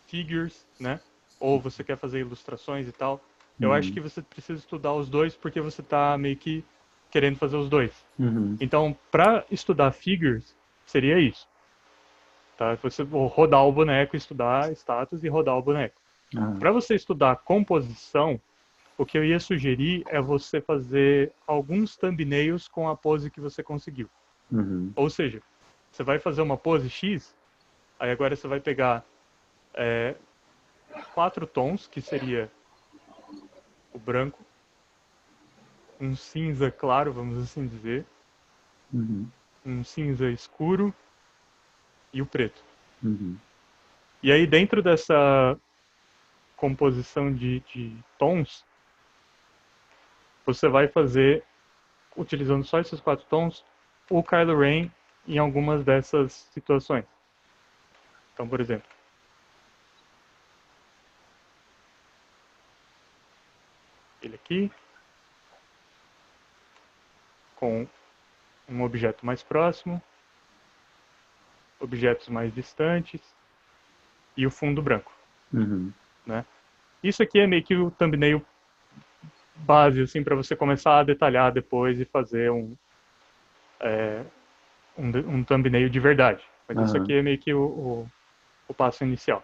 figures, né? Ou você quer fazer ilustrações e tal. Eu acho que Uhum. você precisa estudar os dois porque você tá meio que querendo fazer os dois. Uhum. Então, para estudar figures, seria isso, tá? Você rodar o boneco, estudar status e rodar o boneco. Aham. Para você estudar composição, o que eu ia sugerir é você fazer alguns thumbnails com a pose que você conseguiu. Uhum. Ou seja, você vai fazer uma pose X, aí agora você vai pegar é, 4 tons, que seria o branco, um cinza claro, vamos assim dizer, Uhum. um cinza escuro e o preto. Uhum. E aí, dentro dessa composição de tons, você vai fazer, utilizando só esses 4 tons, o Kylo Ren em algumas dessas situações. Então, por exemplo, ele aqui, com um objeto mais próximo, objetos mais distantes e o fundo branco, Uhum. né? Isso aqui é meio que o thumbnail base, assim, para você começar a detalhar depois e fazer um thumbnail de verdade. Mas isso aqui Aham. é meio que o passo inicial,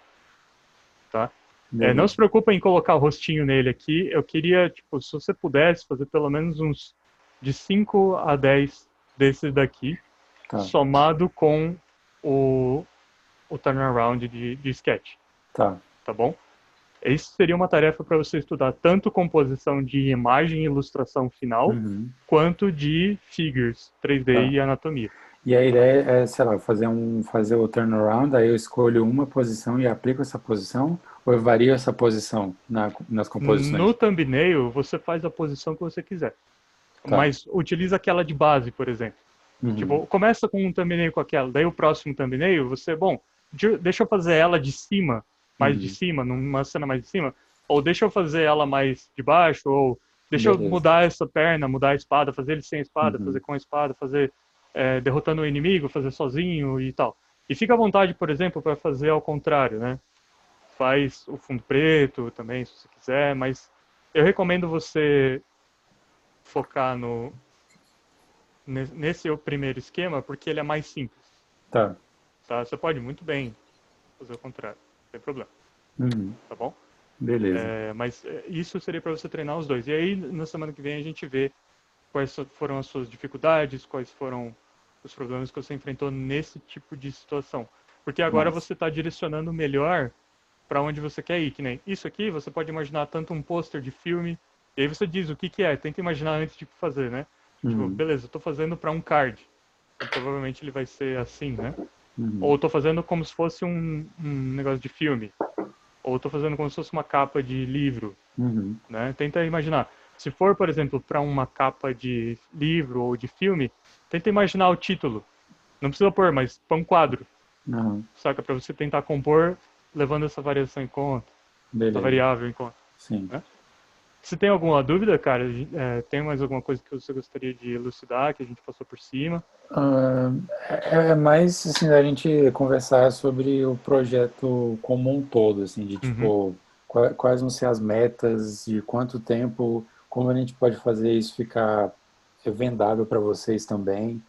tá? Não se Beleza. preocupa em colocar o rostinho nele aqui. Eu queria, tipo, se você pudesse fazer pelo menos uns de 5 a 10 desses daqui, Tá, somado com o, o turnaround de sketch, tá. tá bom? Isso seria uma tarefa para você estudar tanto composição de imagem e ilustração final, Uhum. quanto de figures, 3D Tá. e anatomia. E a ideia é, sei lá, fazer o turnaround, aí eu escolho uma posição e aplico essa posição, ou eu vario essa posição nas No composições? thumbnail, você faz a posição que você quiser, Tá. mas utiliza aquela de base, por exemplo. Uhum. Tipo, começa com um thumbnail com aquela, daí o próximo thumbnail, você, bom, deixa eu fazer ela de cima, mais de Uhum. cima, numa cena mais de cima, ou deixa eu fazer ela mais de baixo, ou deixa eu Beleza. mudar essa perna, mudar a espada, fazer ele sem a espada, fazer Uhum. com a espada, fazer derrotando o inimigo, fazer sozinho e tal. E fica à vontade, por exemplo, para fazer ao contrário, né? Faz o fundo preto também, se você quiser, mas eu recomendo você focar nesse primeiro esquema, porque ele é mais simples, Tá. tá? Você pode muito bem fazer o contrário, não tem problema, Uhum. tá bom? Beleza. Mas isso seria para você treinar os dois. E aí, na semana que vem, a gente vê quais foram as suas dificuldades, quais foram os problemas que você enfrentou nesse tipo de situação. Porque agora Massa. você está direcionando melhor para onde você quer ir, que nem isso aqui, você pode imaginar tanto um pôster de filme, e aí você diz o que é, tenta imaginar antes de fazer, né? Tipo, Uhum. beleza, eu tô fazendo para um card, então provavelmente ele vai ser assim, né? Uhum. Ou tô fazendo como se fosse um negócio de filme, ou tô fazendo como se fosse uma capa de livro, Uhum. né? Tenta imaginar. Se for, por exemplo, para uma capa de livro ou de filme, tenta imaginar o título. Não precisa pôr, mas põe um quadro, Aham. saca? Para você tentar compor levando essa variação em conta, essa Beleza. variável em conta, Sim. né? Se tem alguma dúvida, cara, tem mais alguma coisa que você gostaria de elucidar, que a gente passou por cima? Ah, é mais assim a gente conversar sobre o projeto como um todo, assim, de Uhum. tipo quais vão ser as metas, de quanto tempo, como a gente pode fazer isso ficar vendável para vocês também.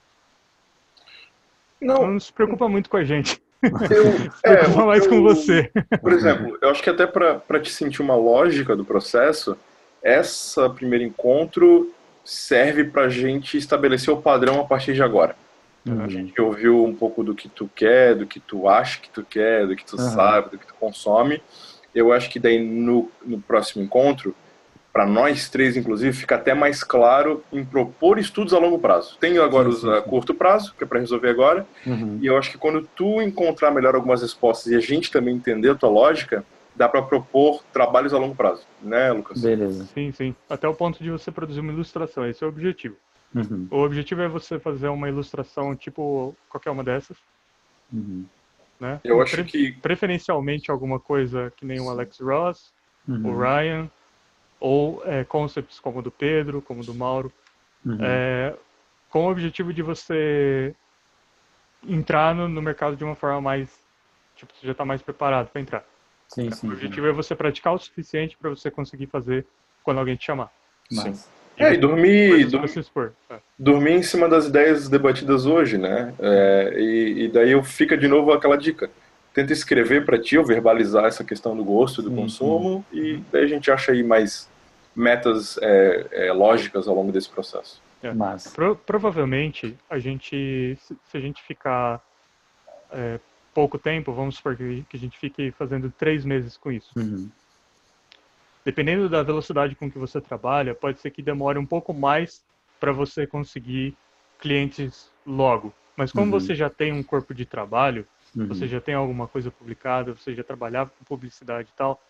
Não, Não se preocupa muito com a gente. eu, Se preocupa mais com eu, você. por exemplo, eu acho que até para te sentir uma lógica do processo, essa primeiro encontro serve para a gente estabelecer o padrão a partir de agora. A Uhum. Uhum. gente ouviu um pouco do que tu quer, do que tu acha que tu quer, do que tu Aham. sabe, do que tu consome. Eu acho que daí no próximo encontro, para nós três, inclusive, fica até mais claro em propor estudos a longo prazo. Tem agora Sim, os sim, a sim. curto prazo, que é para resolver agora, Uhum. e eu acho que quando tu encontrar melhor algumas respostas e a gente também entender a tua lógica, dá para propor trabalhos a longo prazo, né, Lucas? Beleza. Sim, sim. Até o ponto de você produzir uma ilustração. Esse é o objetivo. Uhum. O objetivo é você fazer uma ilustração tipo qualquer uma dessas, Uhum. né? Eu acho que Preferencialmente alguma coisa que nem o Alex Ross, o Uhum. Ryan, ou concepts como o do Pedro, como o do Mauro, Uhum. é, com o objetivo de você entrar no mercado de uma forma mais, tipo, você já está mais preparado para entrar. Sim, O sim, sim. objetivo é você praticar o suficiente para você conseguir fazer quando alguém te chamar. sim. Massa. E E você dormir, coisas para se expor. dormir em cima das ideias debatidas hoje, né? E daí eu fica de novo aquela dica. Tenta escrever para ti ou verbalizar essa questão do gosto e do Sim, sim. consumo e Uhum. daí a gente acha aí mais metas lógicas ao longo desse processo. É. Massa. Provavelmente a gente, se a gente ficar pouco tempo, vamos supor que a gente fique fazendo 3 meses com isso. Uhum. Dependendo da velocidade com que você trabalha, pode ser que demore um pouco mais para você conseguir clientes logo. Mas como Uhum. você já tem um corpo de trabalho, você Uhum. já tem alguma coisa publicada, você já trabalhava com publicidade e tal,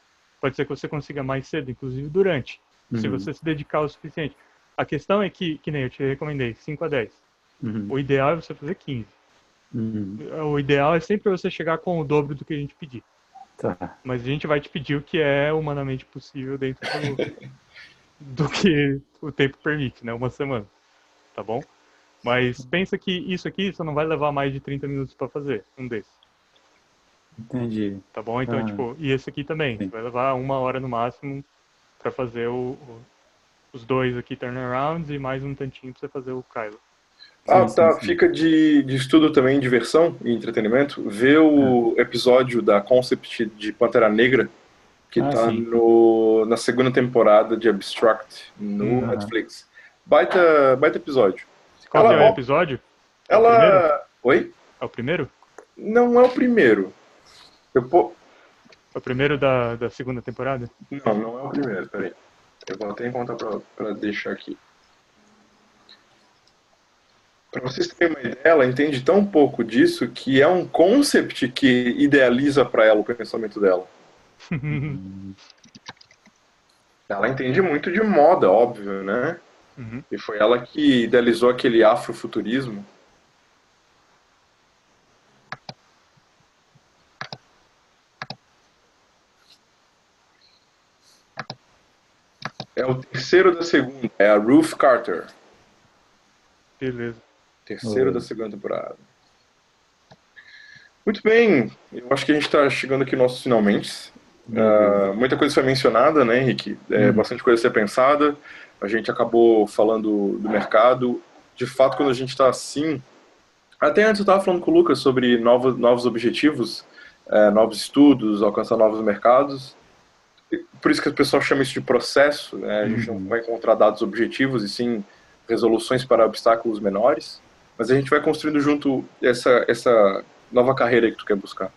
pode ser que você consiga mais cedo, inclusive durante, se Uhum. você se dedicar o suficiente. A questão é que nem eu te recomendei, 5 a 10. Uhum. O ideal é você fazer 15. Uhum. O ideal é sempre você chegar com o dobro do que a gente pedir. Tá. Mas a gente vai te pedir o que é humanamente possível dentro do que o tempo permite, né? Uma semana, tá bom? Mas pensa que isso aqui você não vai levar mais de 30 minutos para fazer, um desses. Entendi. Tá bom? Então, tipo, e esse aqui também. Você vai levar 1 hora no máximo para fazer os dois aqui turnarounds e mais um tantinho pra você fazer o Kylo. Ah, Sim, tá. sim. Fica de estudo também, diversão e entretenimento. Vê o episódio da Concept de Pantera Negra, que tá Sim. na segunda temporada de Abstract no Netflix. Baita episódio. Qual que é o episódio? É o primeiro? Oi? É o primeiro? Não é o primeiro. É o primeiro da segunda temporada? Não é o primeiro, peraí. Eu vou até encontrar pra deixar aqui. Pra vocês terem uma ideia, ela entende tão pouco disso que é um concept que idealiza pra ela o pensamento dela. Ela entende muito de moda, óbvio, né? E foi ela que idealizou aquele afrofuturismo. É o terceiro da segunda, é a Ruth Carter. Beleza. Terceiro da segunda temporada. Muito bem, eu acho que a gente está chegando aqui nos nossos finalmente. Muita coisa foi mencionada, né, Henrique? Bastante coisa a ser pensada. A gente acabou falando do mercado. De fato, quando a gente está assim... Até antes eu estava falando com o Lucas sobre novos objetivos, novos estudos, alcançar novos mercados. Por isso que o pessoal chama isso de processo, né? A gente não vai encontrar dados objetivos, e sim resoluções para obstáculos menores. Mas a gente vai construindo junto essa nova carreira que tu quer buscar.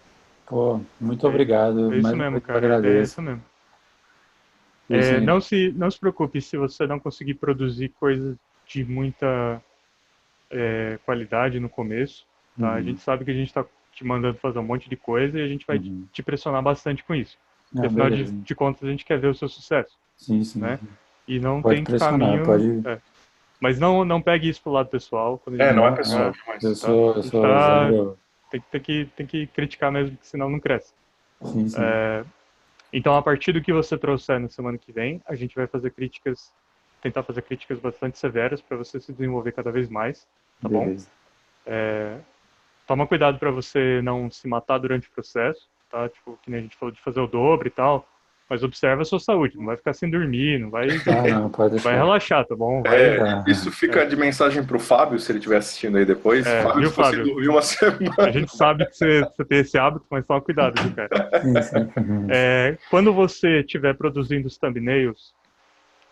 Pô, muito obrigado. É isso Mais uma mesmo, vez eu cara. É agradeço. isso mesmo. Isso, Não se preocupe se você não conseguir produzir coisas de muita qualidade no começo. Tá? A gente sabe que a gente está te mandando fazer um monte de coisa e a gente vai te pressionar bastante com isso. Porque, afinal de contas, a gente quer ver o seu sucesso. Sim, sim. Né? E não Pode tem pressionar, caminho... pode... Mas não pegue isso pro lado pessoal. Quando a gente não é pessoal. Eu sou zero... Tem que criticar mesmo, porque senão não cresce. Sim, sim. Então, a partir do que você trouxer na semana que vem, a gente vai fazer tentar fazer críticas bastante severas para você se desenvolver cada vez mais, tá Beleza. bom? Toma cuidado para você não se matar durante o processo, tá? Tipo, que nem a gente falou de fazer o dobro e tal, mas observa a sua saúde, não vai ficar sem dormir, não vai, Não, pode deixar. vai relaxar, tá bom? Isso fica de mensagem pro Fábio, se ele estiver assistindo aí depois. Fábio, viu, se você Fábio? dormir uma semana... A gente sabe que você tem esse hábito, mas toma cuidado, viu, cara? Sim. Quando você estiver produzindo os thumbnails,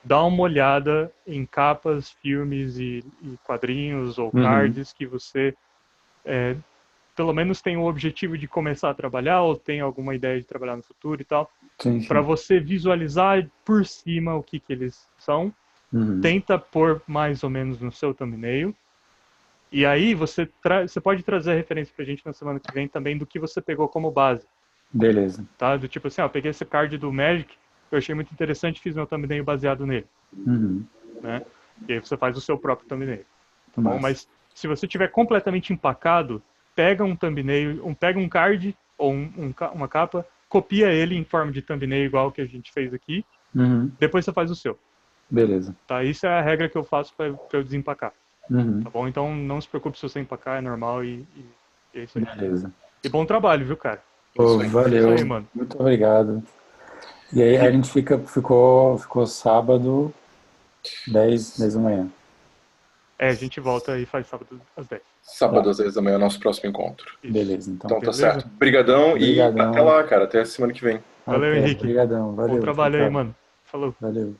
dá uma olhada em capas, filmes e quadrinhos ou cards que você pelo menos tem o objetivo de começar a trabalhar ou tem alguma ideia de trabalhar no futuro e tal, para você visualizar por cima o que eles são. Tenta pôr mais ou menos no seu thumbnail. E aí você pode trazer a referência pra gente na semana que vem também do que você pegou como base. Beleza. Tá? Do tipo assim, eu peguei esse card do Magic, eu achei muito interessante, fiz meu thumbnail baseado nele. Né? E aí você faz o seu próprio thumbnail. Tá bom? Mas se você tiver completamente empacado, pega um thumbnail, pega um card ou uma capa, copia ele em forma de thumbnail igual que a gente fez aqui, depois você faz o seu. Beleza. Tá? Isso é a regra que eu faço para eu desempacar. Tá bom? Então não se preocupe se você empacar, é normal e é isso aí. Beleza. E bom trabalho, viu, cara? Pô, valeu. Isso aí, mano. Muito obrigado. E aí a gente ficou sábado, 10 da manhã. A gente volta e faz sábado às 10. Sábado às 10 da manhã é o nosso próximo encontro. Isso. Beleza, então. Então tá certo. Obrigadão e até lá, cara. Até a semana que vem. Valeu, Henrique. Obrigadão. Valeu. Bom trabalho aí, mano. Falou. Valeu.